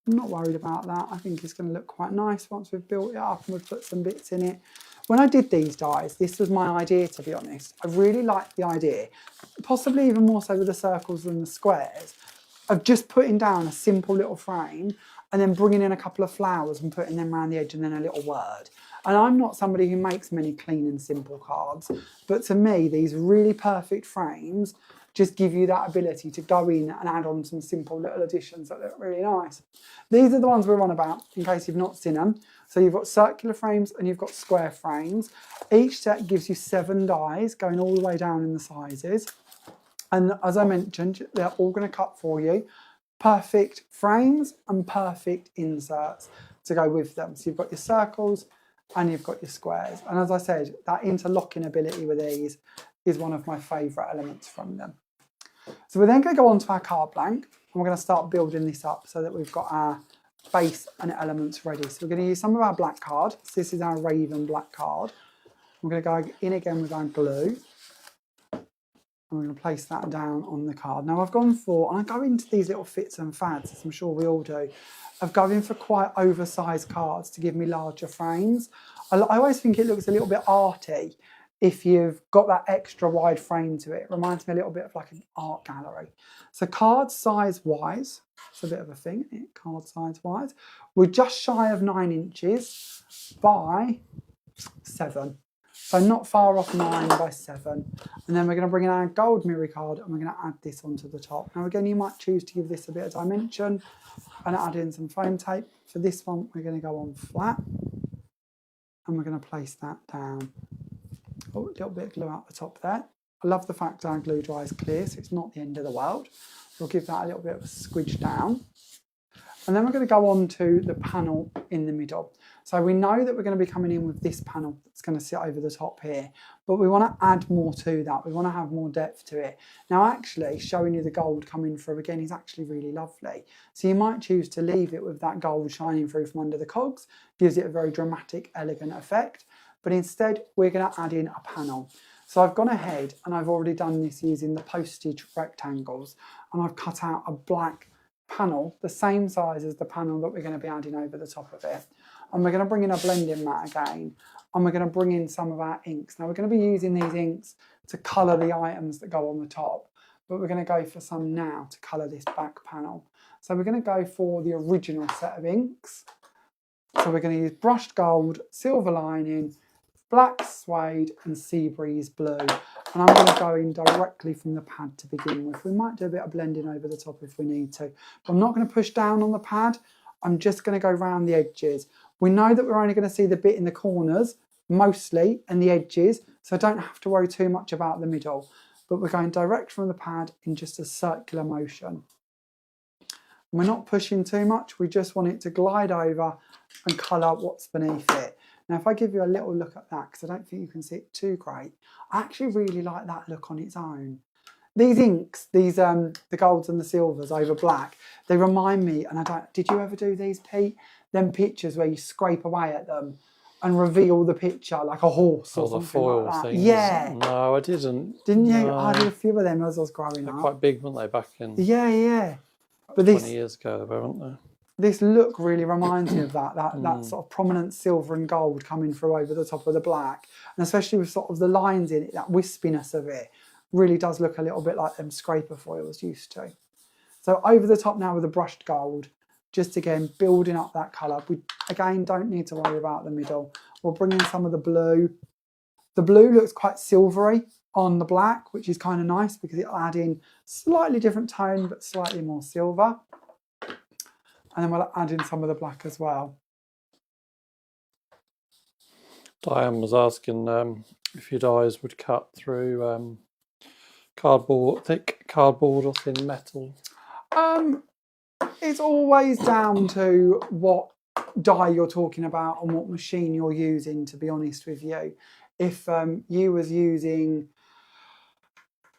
I'm not worried about that. I think it's going to look quite nice once we've built it up and we've put some bits in it. When I did these dies, this was my idea, to be honest. I really liked the idea, possibly even more so with the circles than the squares, of just putting down a simple little frame and then bringing in a couple of flowers and putting them around the edge and then a little word. And I'm not somebody who makes many clean and simple cards, but to me, these really perfect frames just give you that ability to go in and add on some simple little additions that look really nice. These are the ones we're on about, in case you've not seen them. So you've got circular frames and you've got square frames. Each set gives you 7 dies going all the way down in the sizes. And as I mentioned, they're all going to cut for you perfect frames and perfect inserts to go with them. So you've got your circles and you've got your squares. And as I said, that interlocking ability with these is one of my favourite elements from them. So we're then going to go on to our card blank, and we're going to start building this up so that we've got our base and elements ready. So we're going to use some of our black card. So this is our Raven black card. We're going to go in again with our glue, and we're going to place that down on the card. Now I've gone for, and I go into these little fits and fads, as I'm sure we all do, of going for quite oversized cards to give me larger frames. I always think it looks a little bit arty if you've got that extra wide frame to it. It reminds me a little bit of like an art gallery. So card size wise, it's a bit of a thing, isn't it? Card size wise, we're just shy of 9 inches by 7. So not far off 9 by 7. And then we're going to bring in our gold mirror card and we're going to add this onto the top. Now again, you might choose to give this a bit of dimension and add in some foam tape. For this one, we're going to go on flat and we're going to place that down. Oh, a little bit of glue out the top there. I love the fact our glue dries clear, so it's not the end of the world. We'll give that a little bit of a squidge down. And then we're going to go on to the panel in the middle. So we know that we're going to be coming in with this panel that's going to sit over the top here, but we want to add more to that. We want to have more depth to it. Now actually showing you the gold coming through again is actually really lovely. So you might choose to leave it with that gold shining through from under the cogs, gives it a very dramatic, elegant effect. But instead we're going to add in a panel. So I've gone ahead and I've already done this using the postage rectangles, and I've cut out a black panel, the same size as the panel that we're going to be adding over the top of it. And we're going to bring in a blending mat again, and we're going to bring in some of our inks. Now we're going to be using these inks to colour the items that go on the top, but we're going to go for some now to colour this back panel. So we're going to go for the original set of inks. So we're going to use brushed gold, silver lining, black suede and sea breeze blue. And I'm going to go in directly from the pad to begin with. We might do a bit of blending over the top if we need to. But I'm not going to push down on the pad. I'm just going to go around the edges. We know that we're only going to see the bit in the corners mostly and the edges, so I don't have to worry too much about the middle. But we're going direct from the pad in just a circular motion. We're not pushing too much, we just want it to glide over and colour what's beneath it. Now if I give you a little look at that, because I don't think you can see it too great, I actually really like that look on its own. These inks, the golds and the silvers over black, they remind me, and did you ever do these, Pete? Them pictures where you scrape away at them and reveal the picture like a horse or something foil like that. things. Yeah. No, I didn't. Didn't you? No. I did a few of them as I was growing up. Quite big, weren't they, back in? Yeah. But 20 years ago, weren't they? This look really reminds me of that sort of prominent silver and gold coming through over the top of the black, and especially with sort of the lines in it, that wispiness of it really does look a little bit like them scraper foils used to. So over the top now with the brushed gold, just again building up that colour. We again don't need to worry about the middle. We'll bring in some of the blue. The blue looks quite silvery on the black, which is kind of nice because it'll add in slightly different tone but slightly more silver. And then we'll add in some of the black as well. Diane was asking if your dyes would cut through cardboard, thick cardboard or thin metal. It's always down to what dye you're talking about and what machine you're using, to be honest with you. If you was using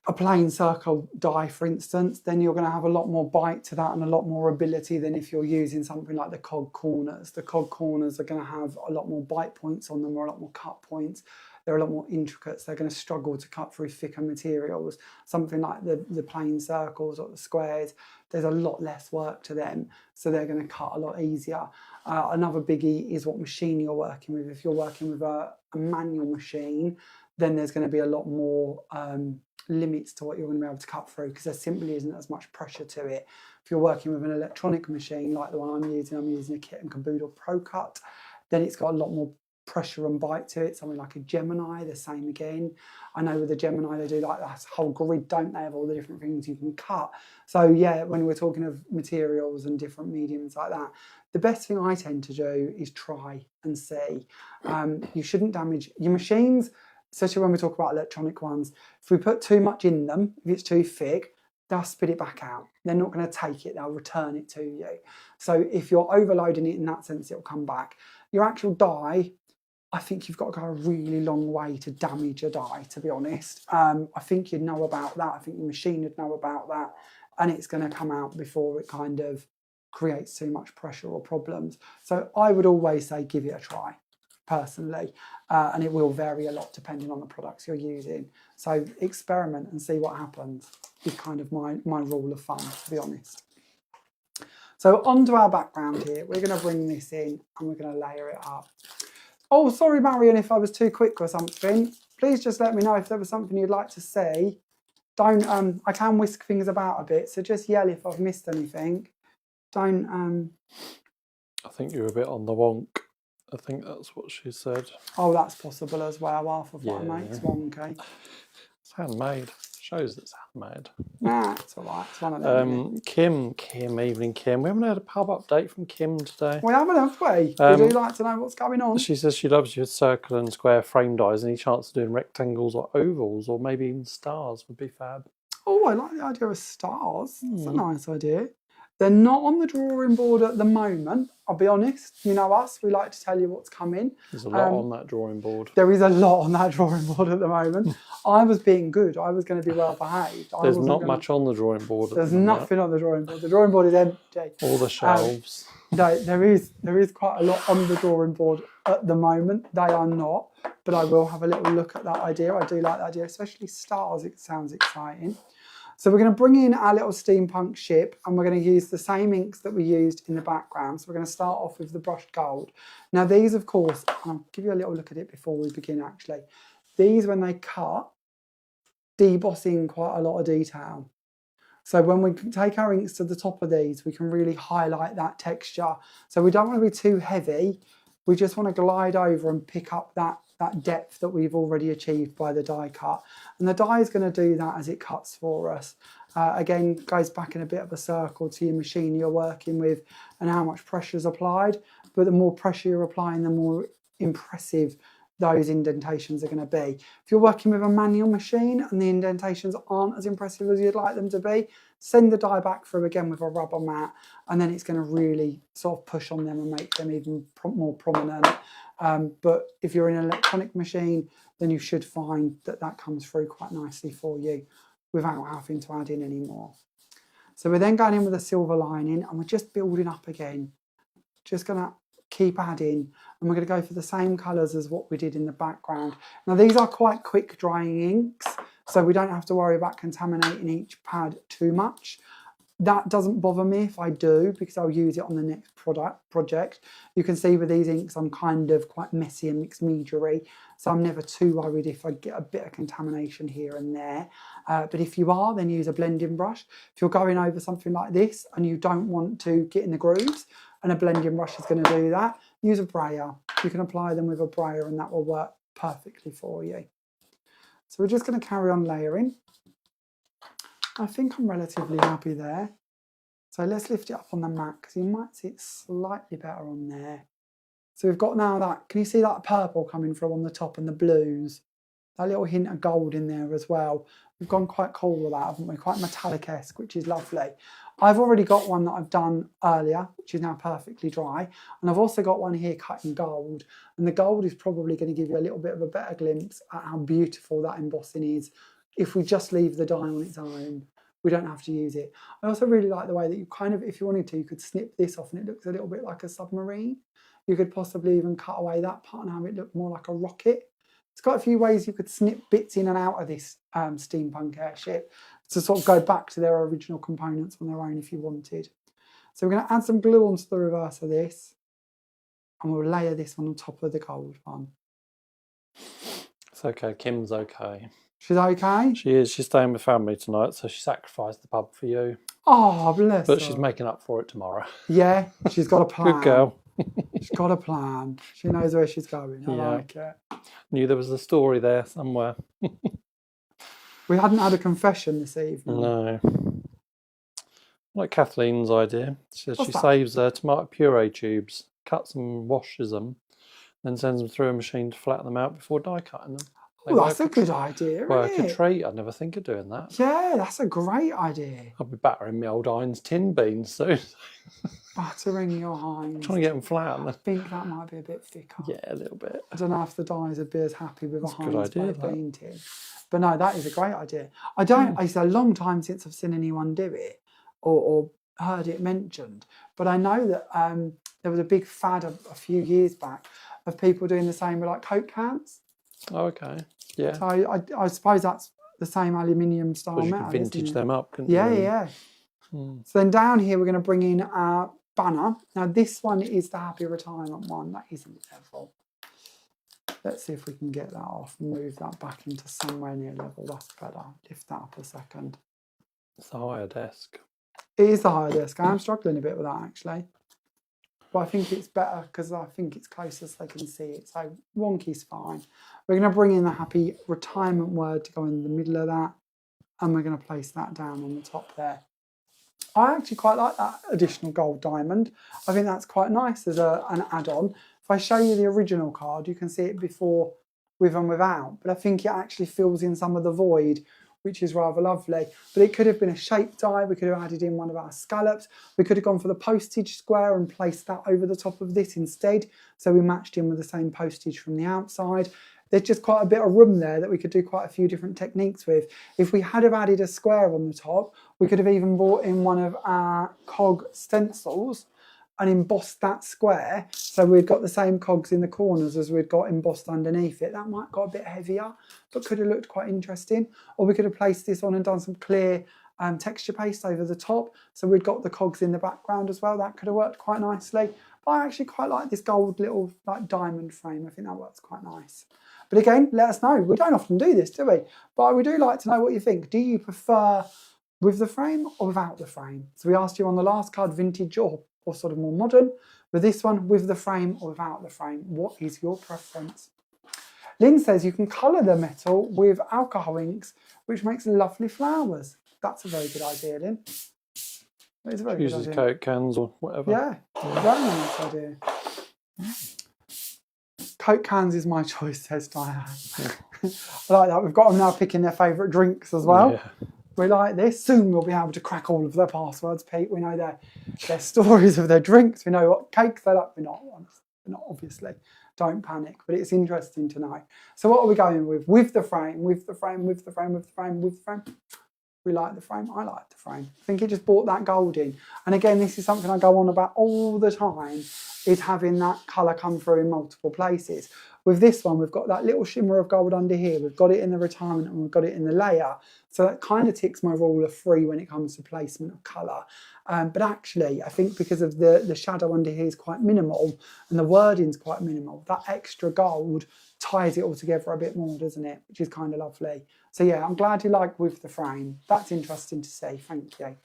a plain circle dye, for instance, then you're going to have a lot more bite to that and a lot more ability than if you're using something like the cog corners. The cog corners are going to have a lot more bite points on them or a lot more cut points. They're a lot more intricate, so they're going to struggle to cut through thicker materials. Something like the plain circles or the squares, there's a lot less work to them, so they're going to cut a lot easier. Another biggie is what machine you're working with. If you're working with a manual machine, then there's going to be a lot more limits to what you're going to be able to cut through, because there simply isn't as much pressure to it. If you're working with an electronic machine like the one I'm using a Kit & Caboodle Pro Cut, then it's got a lot more pressure and bite to it. Something like a Gemini, the same again. I know with the Gemini they do like that whole grid, don't they, of all the different things you can cut. So yeah, when we're talking of materials and different mediums like that, the best thing I tend to do is try and see. You shouldn't damage your machines, especially when we talk about electronic ones. If we put too much in them, if it's too thick, they'll spit it back out. They're not going to take it, they'll return it to you. So if you're overloading it in that sense, it'll come back. Your actual dye, I think you've got to go a really long way to damage a dye, to be honest. I think you'd know about that. I think your machine would know about that. And it's going to come out before it kind of creates too much pressure or problems. So I would always say give it a try, personally. And it will vary a lot depending on the products you're using. So experiment and see what happens is kind of my rule of thumb, to be honest. So onto our background here. We're going to bring this in and we're going to layer it up. Oh, sorry, Marion, if I was too quick or something. Please just let me know if there was something you'd like to see. Don't, I can whisk things about a bit, so just yell if I've missed anything. Don't, I think you're a bit on the wonk. I think that's what she said. Oh, that's possible as well. Half of what I make's wonky. It's handmade. Shows it's handmade. Nah, it's all right. It's one of them. Kim, evening Kim. We haven't had a pub update from Kim today. We haven't, have we? We do like to know what's going on. She says she loves your circle and square frame dies. Any chance of doing rectangles or ovals or maybe even stars would be fab. Oh, I like the idea of stars. That's a nice idea. They're not on the drawing board at the moment, I'll be honest. You know us, we like to tell you what's coming. There's a lot on that drawing board. There is a lot on that drawing board at the moment. I was being good. I was going to be well behaved. There's not much on the drawing board. There's nothing on the drawing board. The drawing board is empty. All the shelves. No, there is quite a lot on the drawing board at the moment. They are not, but I will have a little look at that idea. I do like that idea, especially stars. It sounds exciting. So we're going to bring in our little steampunk ship and we're going to use the same inks that we used in the background. So we're going to start off with the brushed gold. Now these, of course, I'll give you a little look at it before we begin actually. These, when they cut, deboss in quite a lot of detail. So when we take our inks to the top of these, we can really highlight that texture. So we don't want to be too heavy. We just want to glide over and pick up that depth that we've already achieved by the die cut. And the die is going to do that as it cuts for us. Again, goes back in a bit of a circle to your machine you're working with and how much pressure is applied. But the more pressure you're applying, the more impressive those indentations are going to be. If you're working with a manual machine and the indentations aren't as impressive as you'd like them to be, send the die back through again with a rubber mat, and then it's going to really sort of push on them and make them even more prominent. But if you're in an electronic machine, then you should find that that comes through quite nicely for you without having to add in any more. So we're then going in with a silver lining, and we're just building up again. Just going to keep adding, and we're going to go for the same colours as what we did in the background. Now these are quite quick drying inks, so we don't have to worry about contaminating each pad too much. That doesn't bother me if I do, because I'll use it on the next project. You can see with these inks I'm kind of quite messy and mixed media-y, so I'm never too worried if I get a bit of contamination here and there. But if you are, then use a blending brush. If you're going over something like this and you don't want to get in the grooves, and a blending brush is going to do that, use a brayer. You can apply them with a brayer and that will work perfectly for you. So we're just going to carry on layering. I think I'm relatively happy there. So let's lift it up on the mat, because you might see it slightly better on there. So we've got now that, can you see that purple coming through on the top and the blues? That little hint of gold in there as well. We've gone quite cool with that, haven't we? Quite metallic-esque, which is lovely. I've already got one that I've done earlier, which is now perfectly dry. And I've also got one here cut in gold. And the gold is probably going to give you a little bit of a better glimpse at how beautiful that embossing is. If we just leave the die on its own, we don't have to use it. I also really like the way that you kind of, if you wanted to, you could snip this off and it looks a little bit like a submarine. You could possibly even cut away that part and have it look more like a rocket. There's quite a few ways you could snip bits in and out of this steampunk airship to sort of go back to their original components on their own if you wanted. So we're going to add some glue onto the reverse of this, and we'll layer this on top of the gold one. It's okay, Kim's okay. She's okay? She is. She's staying with family tonight, so she sacrificed the pub for you. Oh, bless her. But she's making up for it tomorrow. Yeah, she's got a plan. Good girl. She's got a plan. She knows where she's going. I like it. Knew there was a story there somewhere. We hadn't had a confession this evening. No. Like Kathleen's idea. She saves her tomato puree tubes, cuts and washes them, then sends them through a machine to flatten them out before die cutting them. Oh, that's a good idea, Work isn't a treat. I'd never think of doing that. Yeah, that's a great idea. I'll be battering my old Heinz tin beans soon. Battering your Heinz. Trying to get them flat. I think that might be a bit thicker. Yeah, a little bit. I don't know if the dyes would be as happy with That's a Heinz bean tin. that. But no, that is a great idea. It's a long time since I've seen anyone do it or heard it mentioned. But I know that there was a big fad a few years back of people doing the same with like Coke cans. Oh, okay. Yeah. So I suppose that's the same aluminium style metal. You could vintage them up, couldn't you? you? Yeah. So then down here we're going to bring in our banner. Now this one is the Happy Retirement one. That isn't level. Let's see if we can get that off and move that back into somewhere near level. That's better. Lift that up a second. It's the higher desk. It is the higher desk. I am struggling a bit with that actually. But I think it's better because I think it's closest they can see it. So wonky's fine. We're going to bring in the Happy Retirement word to go in the middle of that. And we're going to place that down on the top there. I actually quite like that additional gold diamond. I think that's quite nice as an add-on. If I show you the original card, you can see it before with and without. But I think it actually fills in some of the void, which is rather lovely. But it could have been a shape die. We could have added in one of our scallops. We could have gone for the postage square and placed that over the top of this instead. So we matched in with the same postage from the outside. There's just quite a bit of room there that we could do quite a few different techniques with. If we had have added a square on the top, we could have even brought in one of our cog stencils and embossed that square. So we've got the same cogs in the corners as we've got embossed underneath it. That might have got a bit heavier, but could have looked quite interesting. Or we could have placed this on and done some clear texture paste over the top. So we've got the cogs in the background as well. That could have worked quite nicely. But I actually quite like this gold little like diamond frame. I think that works quite nice. But again, let us know. We don't often do this, do we? But we do like to know what you think. Do you prefer with the frame or without the frame? So we asked you on the last card, vintage or sort of more modern. With this one, with the frame or without the frame, what is your preference? Lynn says you can colour the metal with alcohol inks, which makes lovely flowers. That's a very good idea, Lynn. That is a very good idea. Uses Coke cans or whatever. Yeah, very nice idea. Coke cans is my choice, says Diane. I like that. We've got them now picking their favourite drinks as well. Yeah. We like this. Soon we'll be able to crack all of their passwords, Pete. We know their stories of their drinks. We know what cakes they like. We're not obviously. Don't panic, but it's interesting to know. So what are we going with? With the frame, with the frame, with the frame, with the frame, with the frame. We like the frame. I like the frame. I think it just brought that gold in. And again, this is something I go on about all the time, is having that colour come through in multiple places. With this one, we've got that little shimmer of gold under here. We've got it in the retirement and we've got it in the layer. So that kind of ticks my rule of 3 when it comes to placement of colour. But actually, I think because of the shadow under here is quite minimal and the wording's quite minimal, that extra gold ties it all together a bit more, doesn't it? Which is kind of lovely. So yeah, I'm glad you like with the frame. That's interesting to see. Thank you.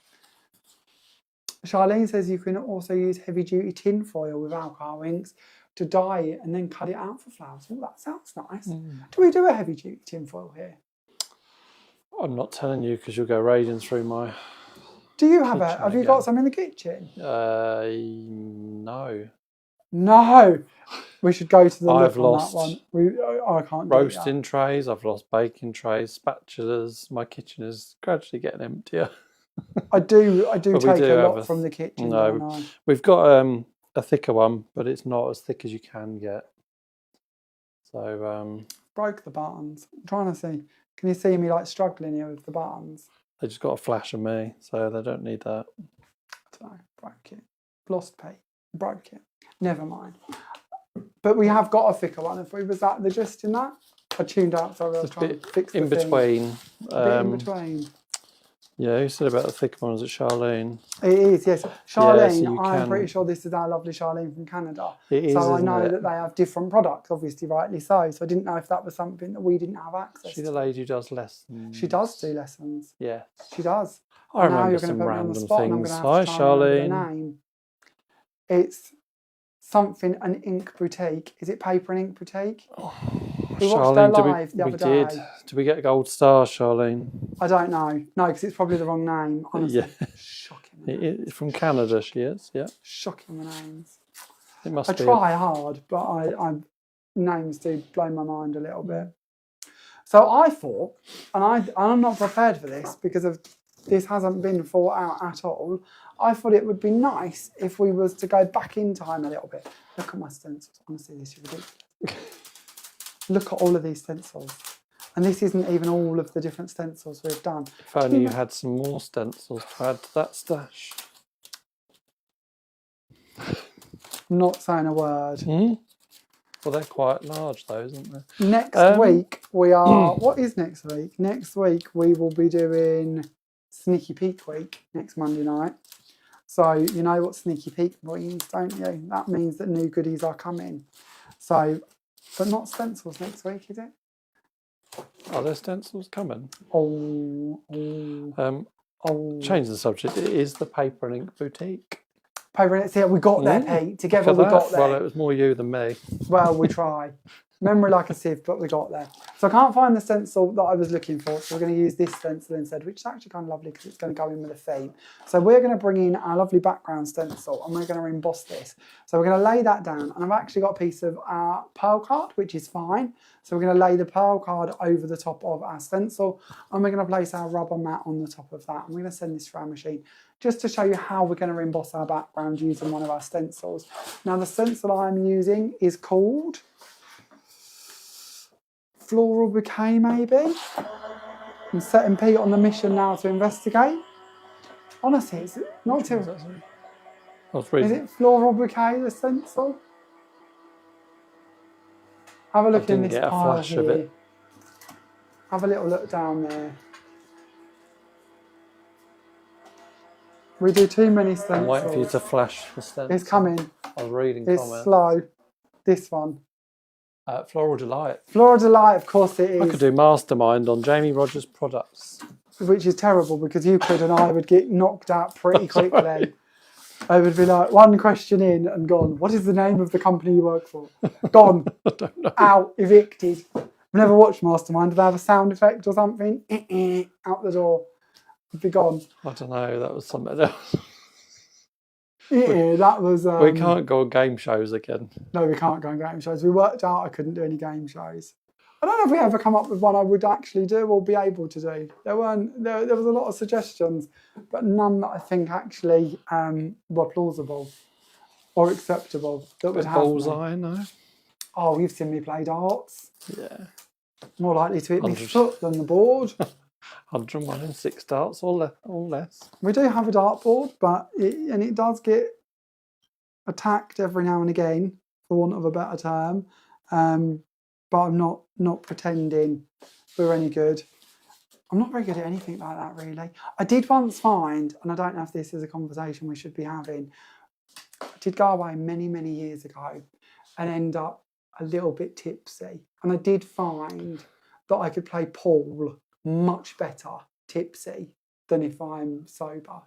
Charlene says you can also use heavy duty tin foil with alcohol inks to dye it and then cut it out for flowers. Oh, that sounds nice. Do we do a heavy duty tin foil here? I'm not telling you because you'll go raging through my. Do you have it? Have you got some in the kitchen? No. No. We should go to the I've look on lost that one. I can't do roasting trays. I've lost baking trays, spatulas. My kitchen is gradually getting emptier. I do take a lot from the kitchen. No, we've got a thicker one, but it's not as thick as you can get. So broke the buttons. I'm trying to see. Can you see me like struggling here with the buttons? They just got a flash of me, so they don't need that. I don't know. Broke it. Lost pay. Broke it. Never mind. But we have got a thicker one. If we was that the gist in that, I tuned out, so I was trying to fix the in between. A bit in between. Yeah, you said about the thicker one. Was it Charlene? It is, yes. Charlene, yeah, so I'm pretty sure this is our lovely Charlene from Canada. It is, so I know that they have different products, obviously, rightly so. So I didn't know if that was something that we didn't have access to. She's the lady who does lessons. She does do lessons. Yeah. She does. I remember some random things. Hi, Charlene. It's something, an ink boutique. Is it Paper and Ink Boutique? Oh, we watched their live the other day. Did we get a gold star, Charlene? I don't know. No, because it's probably the wrong name. Honestly, shocking. It's from Canada, she is. Yeah. Shocking the names. It must be. I try hard, but I names do blow my mind a little bit. So I thought, and I'm not prepared for this because of this hasn't been thought out at all. I thought it would be nice if we was to go back in time a little bit. Look at my stencils. Honestly, this is ridiculous. Look at all of these stencils. And this isn't even all of the different stencils we've done. If only you had some more stencils to add to that stash. I'm not saying a word. Well, they're quite large though, isn't they? Next week we are... What is next week? Next week we will be doing Sneaky Peek Week next Monday night. So you know what Sneaky Peek means, don't you? That means that new goodies are coming. So... But not stencils next week, is it? Are there stencils coming? Change the subject. It is the Paper and Ink Boutique. Paper and Ink. Yeah, we got there, Pete. Together we got there. Well, it was more you than me. Well, we try. Memory like a sieve, but we got there. So I can't find the stencil that I was looking for, so we're going to use this stencil instead, which is actually kind of lovely because it's going to go in with a theme. So we're going to bring in our lovely background stencil and we're going to emboss this. So we're going to lay that down, and I've actually got a piece of our pearl card, which is fine. So we're going to lay the pearl card over the top of our stencil, and we're going to place our rubber mat on the top of that, and we're going to send this through our machine just to show you how we're going to emboss our background using one of our stencils. Now the stencil I'm using is called Floral Bouquet, maybe. I'm setting Pete on the mission now to investigate. Honestly, it's not too... Is it Floral Bouquet, the stencil? Have a look in this pile here. Have a little look down there. We do too many stencils. I'm waiting for you to flash the stencil. It's coming. I was reading comments. It's slow. This one. Floral Delight. Floral Delight, of course it is. I could do Mastermind on Jamie Rodgers products. Which is terrible because you could and I would get knocked out pretty quickly. I would be like, one question in and gone, what is the name of the company you work for? Gone. I don't know. Out. Evicted. I've never watched Mastermind. Do they have a sound effect or something? Out the door. I'd be gone. I don't know. That was something else. Yeah, that was... we can't go on game shows again. No, we can't go on game shows. We worked out I couldn't do any game shows. I don't know if we ever come up with one I would actually do or be able to do. There was a lot of suggestions, but none that I think actually were plausible or acceptable. That would happen. Bullseye, no? Oh, you've seen me play darts. Yeah. More likely to hit my foot than the board. 101 in 6 darts or less. We do have a dartboard, but it does get attacked every now and again, for want of a better term. But I'm not pretending we're any good. I'm not very good at anything like that, really. I did once find, and I don't know if this is a conversation we should be having, I did go away many, many years ago and end up a little bit tipsy. And I did find that I could play pool much better tipsy than if I'm sober.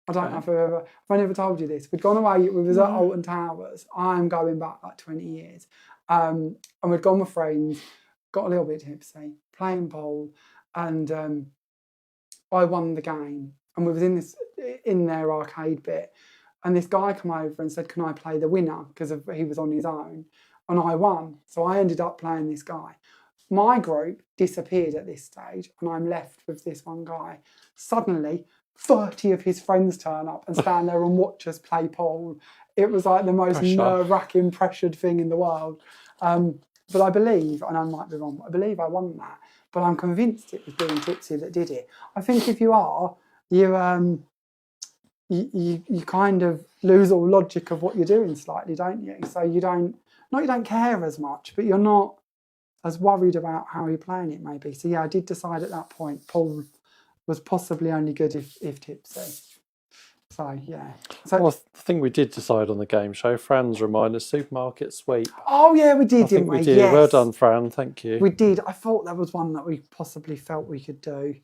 I don't know if I never told you this. We'd gone away, we was at Alton Towers. I'm going back like 20 years. And we'd gone with friends, got a little bit tipsy, playing pool, and I won the game. And we was in their arcade bit, and this guy came over and said, "Can I play the winner?" Because he was on his own, and I won. So I ended up playing this guy. My group disappeared at this stage, and I'm left with this one guy. Suddenly, 30 of his friends turn up and stand there and watch us play pool. It was like the most nerve-wracking, pressured thing in the world. But I believe, and I might be wrong, but I believe I won that. But I'm convinced it was being tipsy that did it. I think if you are, you kind of lose all logic of what you're doing slightly, don't you? So you don't care as much, but you're not as worried about how you're playing it, maybe. So yeah, I did decide at that point pool was possibly only good if tipsy. So yeah. So well, the thing we did decide on the game show, Fran's remind us, supermarket sweep. Oh yeah, we did, didn't we? We did. Yes. Well done, Fran. Thank you. We did. I thought that was one that we possibly felt we could do,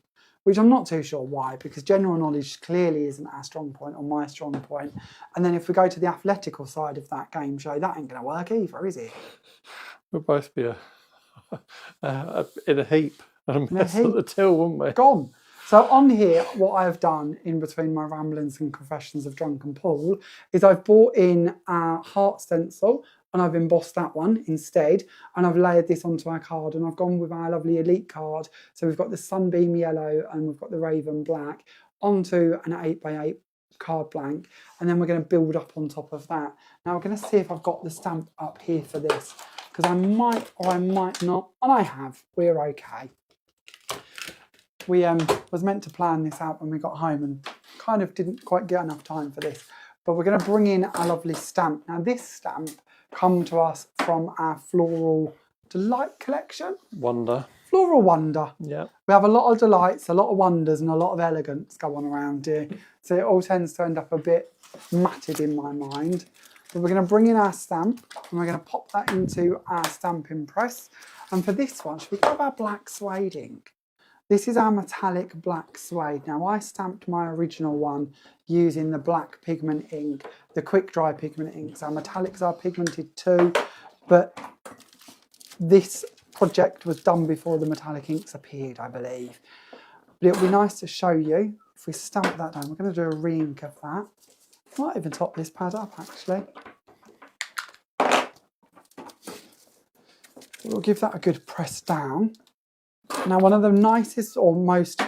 which I'm not too sure why, because general knowledge clearly isn't our strong point or my strong point. And then if we go to the athletical side of that game show, that ain't going to work either, is it? We'll both be in a heap and a mess at the till, wouldn't we? Gone. So on here, what I've done in between my ramblings and confessions of drunken Paul is I've brought in our heart stencil and I've embossed that one instead, and I've layered this onto our card, and I've gone with our lovely elite card. So we've got the sunbeam yellow and we've got the raven black onto an 8x8 card blank, and then we're going to build up on top of that. Now we're going to see if I've got the stamp up here for this, because I might or I might not, and I have. We're okay. We was meant to plan this out when we got home and kind of didn't quite get enough time for this. But we're going to bring in a lovely stamp. Now this stamp come to us from our Floral Delight collection. Wonder. Floral Wonder. Yeah. We have a lot of delights, a lot of wonders and a lot of elegance go on around here. So it all tends to end up a bit matted in my mind. But we're going to bring in our stamp and we're going to pop that into our stamping press. And for this one, should we grab our black suede ink? This is our metallic black suede. Now I stamped my original one using the black pigment ink, the quick dry pigment inks. Our metallics are pigmented too, but this project was done before the metallic inks appeared, I believe. But it'll be nice to show you. If we stamp that down, we're going to do a re-ink of that. Might even top this pad up actually. We'll give that a good press down. Now, one of the nicest or most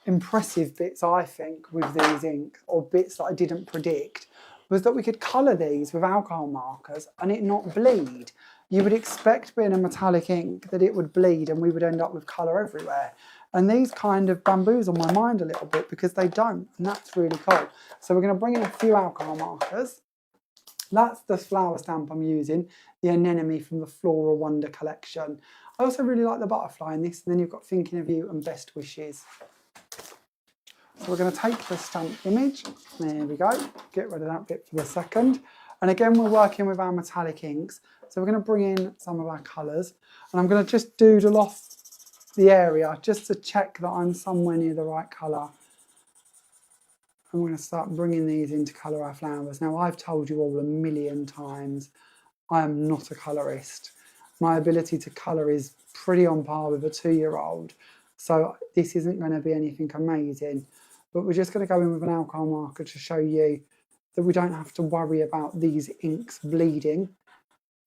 impressive bits, I think, with these inks, or bits that I didn't predict, was that we could colour these with alcohol markers and it not bleed. You would expect, being a metallic ink, that it would bleed and we would end up with colour everywhere. And these kind of bamboozle my mind a little bit because they don't, and that's really cool. So we're going to bring in a few alcohol markers. That's the flower stamp I'm using, the anemone from the Floral Wonder collection. I also really like the butterfly in this, and then you've got thinking of you and best wishes. So we're going to take the stamp image, there we go, get rid of that bit for the second. And again, we're working with our metallic inks, so we're going to bring in some of our colours, and I'm going to just doodle off the area just to check that I'm somewhere near the right colour. I'm going to start bringing these in to colour our flowers. Now, I've told you all a million times, I am not a colourist. My ability to colour is pretty on par with a 2-year-old, so this isn't going to be anything amazing. But we're just going to go in with an alcohol marker to show you that we don't have to worry about these inks bleeding.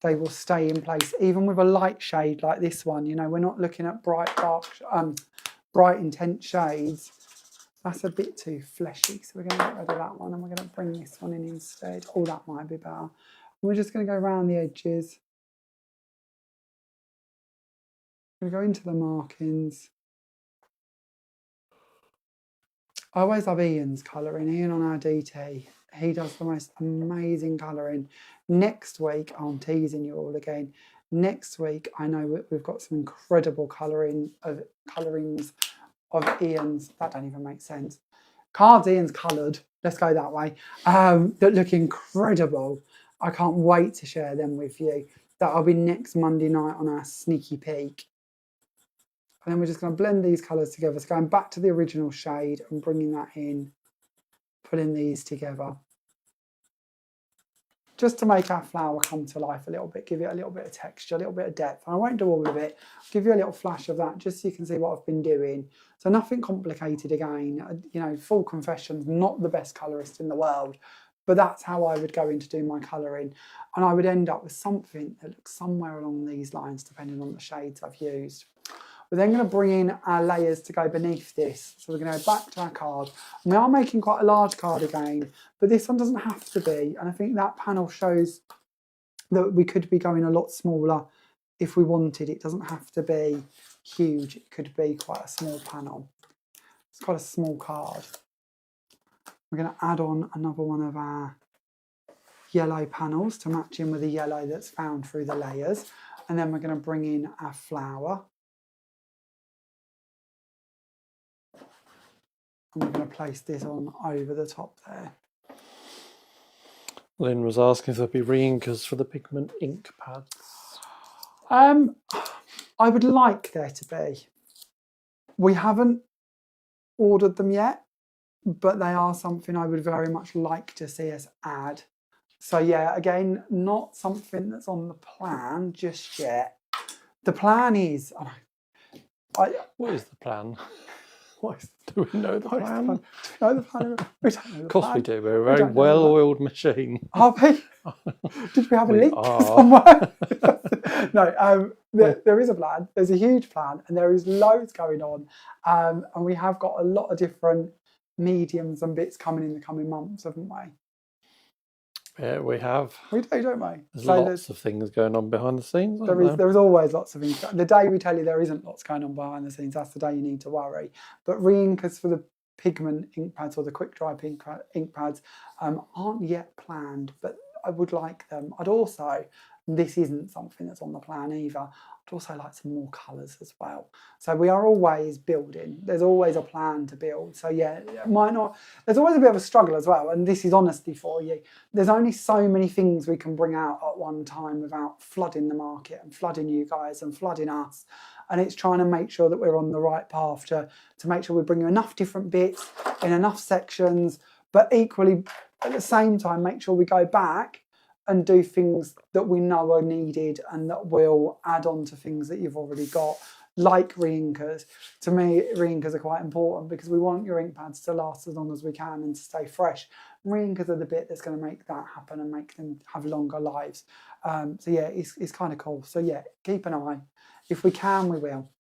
They will stay in place, even with a light shade like this one. You know, we're not looking at bright, dark, bright, intense shades. That's a bit too fleshy, so we're going to get rid of that one, and we're going to bring this one in instead. Oh, that might be better. We're just going to go around the edges. We're going to go into the markings. I always love Ian's colouring. Ian on our DT, he does the most amazing colouring. Next week, I'm teasing you all again. Next week, I know we've got some incredible colourings of Ian's. That don't even make sense. Cards Ian's coloured. Let's go that way. That look incredible. I can't wait to share them with you. That'll be next Monday night on our sneaky peek. And then we're just going to blend these colours together. So going back to the original shade and bringing that in, putting these together. Just to make our flower come to life a little bit, give it a little bit of texture, a little bit of depth. And I won't do all of it. I'll give you a little flash of that just so you can see what I've been doing. So nothing complicated again. You know, full confessions, not the best colourist in the world, but that's how I would go in to do my colouring. And I would end up with something that looks somewhere along these lines, depending on the shades I've used. We're then going to bring in our layers to go beneath this. So we're going to go back to our card. And we are making quite a large card again, but this one doesn't have to be. And I think that panel shows that we could be going a lot smaller if we wanted. It doesn't have to be huge. It could be quite a small panel. It's quite a small card. We're going to add on another one of our yellow panels to match in with the yellow that's found through the layers. And then we're going to bring in our flower. And we're going to place this on over the top there. Lynn was asking if there'd be re-inkers for the pigment ink pads. I would like there to be. We haven't ordered them yet, but they are something I would very much like to see us add. So yeah, again, not something that's on the plan just yet. The plan is... What is the plan? Do we know the plan? Do we know the plan? We don't know the Of course plan. we do. We're a very well-oiled machine. Are we? Did we have a leak somewhere? No, there is a plan. There's a huge plan, and there is loads going on. And we have got a lot of different mediums and bits coming in the coming months, haven't we? Yeah, we have. We do, don't we? There's lots of things going on behind the scenes. There is always lots of things. The day we tell you there isn't lots going on behind the scenes, that's the day you need to worry. But re-inkers for the pigment ink pads or the quick dry ink pads aren't yet planned, but I would like them. I'd also, this isn't something that's on the plan either, I'd also like some more colours as well. So we are always building. There's always a plan to build. So yeah, it might not, there's always a bit of a struggle as well, and this is honesty for you. There's only so many things we can bring out at one time without flooding the market and flooding you guys and flooding us. And it's trying to make sure that we're on the right path to make sure we bring you enough different bits in enough sections, but equally at the same time make sure we go back and do things that we know are needed and that will add on to things that you've already got, like re-inkers. To me, re-inkers are quite important because we want your ink pads to last as long as we can and to stay fresh. Re-inkers are the bit that's going to make that happen and make them have longer lives. So yeah, it's kind of cool. So yeah, keep an eye. If we can, we will.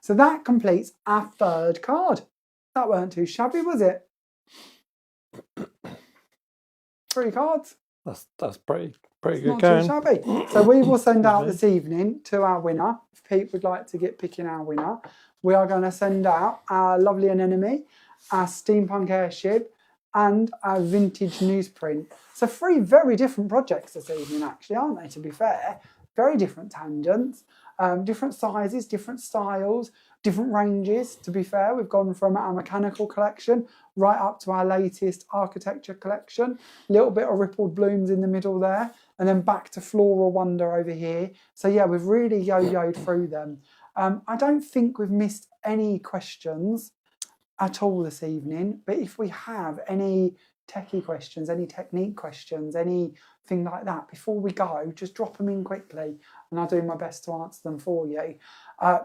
So that completes our third card. That weren't too shabby, was it? 3 cards. That's pretty good Not going. too shabby. So we will send out this evening to our winner. If Pete would like to get picking our winner, we are going to send out our lovely anemone, our steampunk airship, and our vintage newsprint. So 3 very different projects this evening, actually, aren't they? To be fair, very different tangents, different sizes, different styles, different ranges. To be fair, we've gone from our mechanical collection right up to our latest architecture collection. A little bit of rippled blooms in the middle there, and then back to floral wonder over here. So yeah, we've really yo-yoed through them. I don't think we've missed any questions at all this evening, but if we have any techie questions, any technique questions, anything like that, before we go, just drop them in quickly and I'll do my best to answer them for you.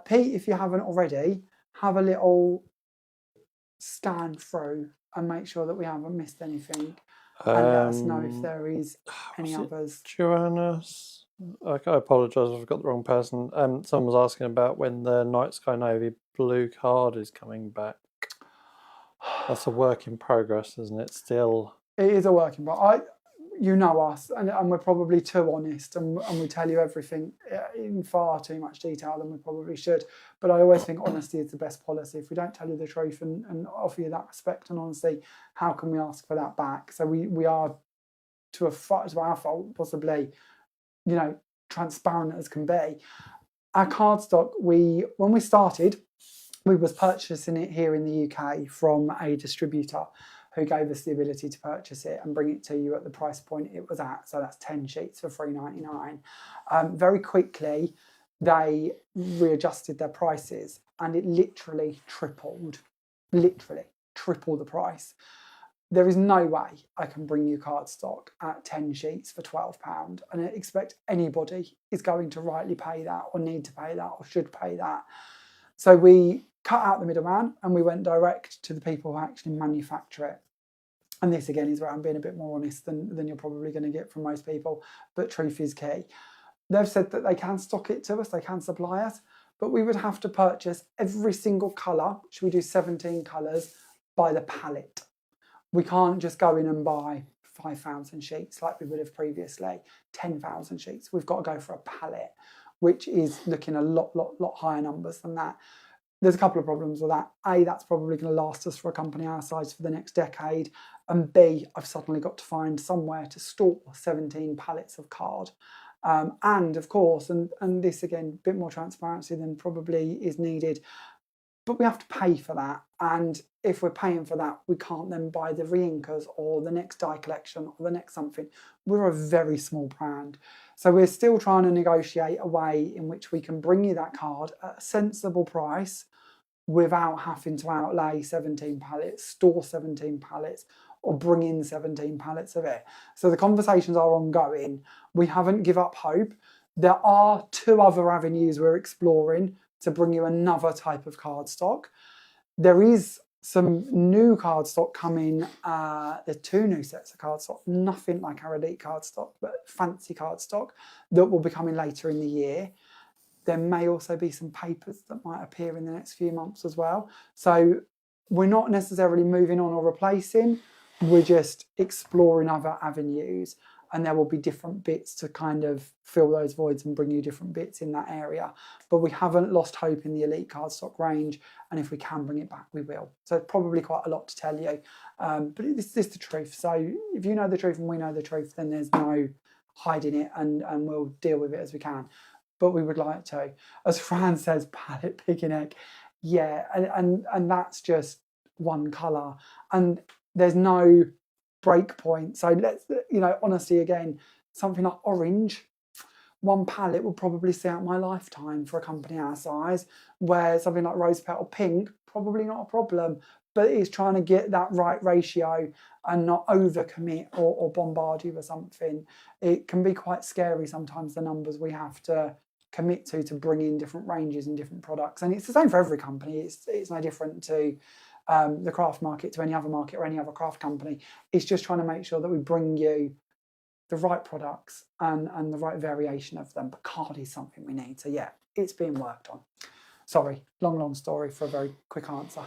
Pete, if you haven't already, have a little scan through and make sure that we haven't missed anything. And let us know if there is any others. Joanna's. I apologise if I've got the wrong person. Someone was asking about when the Night Sky Navy blue card is coming back. That's a work in progress, isn't it? Still. It is a work in progress. You know us, and we're probably too honest, and we tell you everything in far too much detail than we probably should. But I always think honesty is the best policy. If we don't tell you the truth and offer you that respect and honesty, how can we ask for that back? So we are, to our fault, possibly, transparent as can be. Our cardstock, when we started, we was purchasing it here in the UK from a distributor who gave us the ability to purchase it and bring it to you at the price point it was at. So that's 10 sheets for $3.99. Very quickly, they readjusted their prices and it literally tripled the price. There is no way I can bring you cardstock at 10 sheets for £12. And I expect anybody is going to rightly pay that or need to pay that or should pay that. So we cut out the middleman and we went direct to the people who actually manufacture it. And this again is where I'm being a bit more honest than you're probably going to get from most people, but truth is key. They've said that they can stock it to us, they can supply us, but we would have to purchase every single colour, which we do 17 colours, by the pallet. We can't just go in and buy 5,000 sheets like we would have previously, 10,000 sheets. We've got to go for a pallet, which is looking a lot higher numbers than that. There's a couple of problems with that. A, that's probably going to last us for a company our size for the next decade. And B, I've suddenly got to find somewhere to store 17 pallets of card. And of course, and this again, a bit more transparency than probably is needed, but we have to pay for that. And if we're paying for that, we can't then buy the re-inkers or the next die collection or the next something. We're a very small brand. So we're still trying to negotiate a way in which we can bring you that card at a sensible price without having to outlay 17 pallets, store 17 pallets, or bring in 17 pallets of it. So the conversations are ongoing. We haven't given up hope. There are 2 other avenues we're exploring to bring you another type of cardstock. There is some new cardstock coming. There are 2 new sets of cardstock, nothing like our elite cardstock, but fancy cardstock that will be coming later in the year. There may also be some papers that might appear in the next few months as well. So we're not necessarily moving on or replacing, we're just exploring other avenues, and there will be different bits to kind of fill those voids and bring you different bits in that area. But we haven't lost hope in the elite cardstock range, and if we can bring it back, we will. So it's probably quite a lot to tell you, but this is the truth. So if you know the truth and we know the truth, then there's no hiding it, and we'll deal with it as we can. But we would like to. As Fran says, palette picking egg. Yeah, and that's just one colour. And there's no break point. So let's, honestly, again, something like orange, one palette will probably see out my lifetime for a company our size, where something like rose petal pink, probably not a problem, but it's trying to get that right ratio and not overcommit or bombard you with something. It can be quite scary sometimes, the numbers we have to commit to bring in different ranges and different products. And it's the same for every company. It's no different to the craft market, to any other market or any other craft company. It's just trying to make sure that we bring you the right products and the right variation of them. But card is something we need. So yeah, it's being worked on. Sorry, long story for a very quick answer.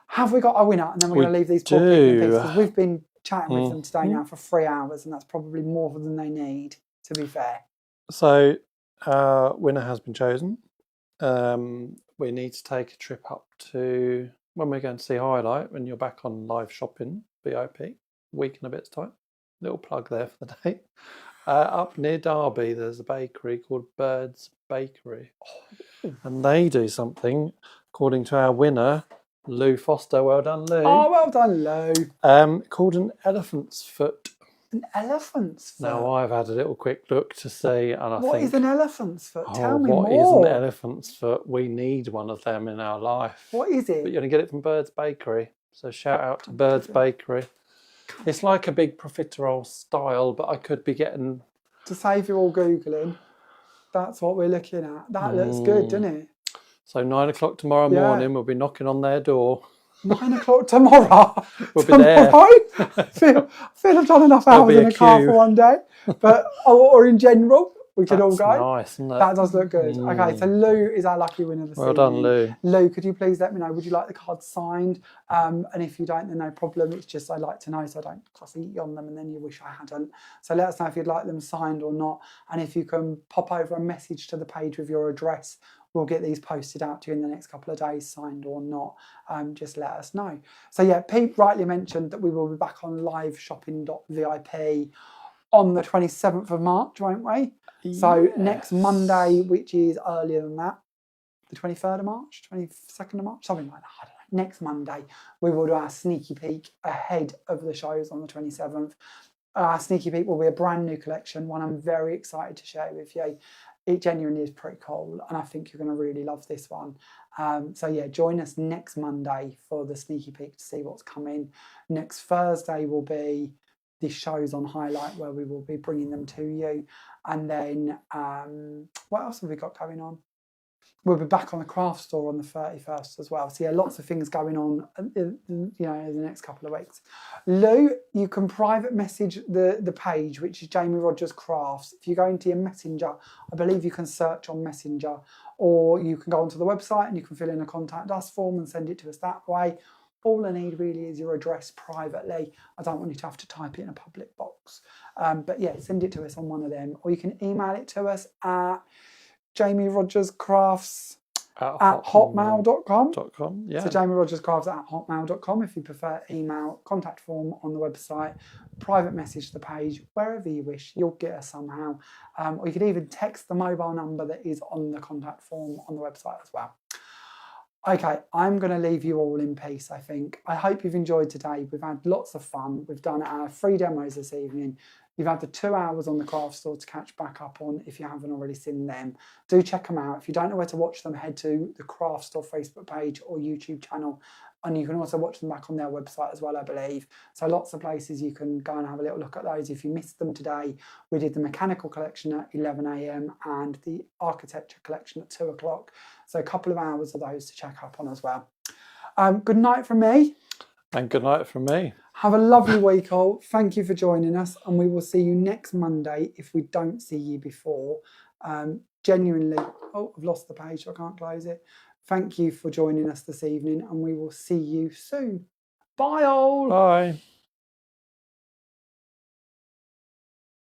Have we got a winner? And then we're going to leave these poor people in peace, because we've been chatting with them today now for 3 hours, and that's probably more than they need, to be fair. So our winner has been chosen. We need to take a trip up to, when we're going to see Highlight, when you're back on live shopping, BIP, week and a bit's time. Little plug there for the day. Up near Derby, there's a bakery called Bird's Bakery. And they do something, according to our winner, Lou Foster. Well done, Lou. Oh, well done, Lou. Called an elephant's foot. An elephant's foot? Now, I've had a little quick look to see, and I think... What is an elephant's foot? Tell me more. What is an elephant's foot? We need one of them in our life. What is it? But you're going to get it from Bird's Bakery. So shout out to Bird's Bakery. It's like a big profiterole style, but I could be getting... To save you all Googling, that's what we're looking at. That looks good, doesn't it? So 9 o'clock tomorrow morning, we'll be knocking on their door. 9 o'clock tomorrow. We'll be there. I feel I've done enough hours in a car for one day. But or in general, we could all go. Nice, isn't it? That does look good. Okay, so Lou is our lucky winner this evening. Well done, Lou. Lou, could you please let me know? Would you like the cards signed? And if you don't, then no problem. It's just I'd like to know so I don't eat on them and then you wish I hadn't. So let us know if you'd like them signed or not. And if you can pop over a message to the page with your address, we'll get these posted out to you in the next couple of days, signed or not. Just let us know. So yeah, Pete rightly mentioned that we will be back on liveshopping.vip on the 27th of March, won't we? Yes. So next Monday, which is earlier than that, the 23rd of March, 22nd of March, something like that, I don't know. Next Monday, we will do our sneaky peek ahead of the shows on the 27th. Our sneaky peek will be a brand new collection, one I'm very excited to share with you. It genuinely is pretty cool, and I think you're going to really love this one. So yeah, join us next Monday for the sneaky peek to see what's coming. Next Thursday will be the shows on highlight where we will be bringing them to you. And then what else have we got going on? We'll be back on the craft store on the 31st as well. So yeah, lots of things going on, in the next couple of weeks. Lou, you can private message the page, which is Jamie Rodgers Crafts. If you go into your Messenger, I believe you can search on Messenger, or you can go onto the website and you can fill in a contact us form and send it to us that way. All I need really is your address privately. I don't want you to have to type it in a public box. But yeah, send it to us on one of them. Or you can email it to us at Jamie Rodgers Crafts at hotmail.com. Yeah. So Jamie Rodgers Crafts at hotmail.com if you prefer email, contact form on the website, private message the page, wherever you wish, you'll get us somehow. Or you could even text the mobile number that is on the contact form on the website as well. Okay, I'm going to leave you all in peace, I think. I hope you've enjoyed today. We've had lots of fun. We've done our free demos this evening. You've had the 2 hours on the craft store to catch back up on if you haven't already seen them. Do check them out. If you don't know where to watch them, head to the craft store Facebook page or YouTube channel. And you can also watch them back on their website as well, I believe. So lots of places you can go and have a little look at those. If you missed them today, we did the mechanical collection at 11 a.m. and the architecture collection at 2 o'clock. So a couple of hours of those to check up on as well. Good night from me. And good night from me. Have a lovely week all. Thank you for joining us, and we will see you next Monday if we don't see you before. Genuinely, I've lost the page, so I can't close it. Thank you for joining us this evening, and we will see you soon. Bye all. Bye.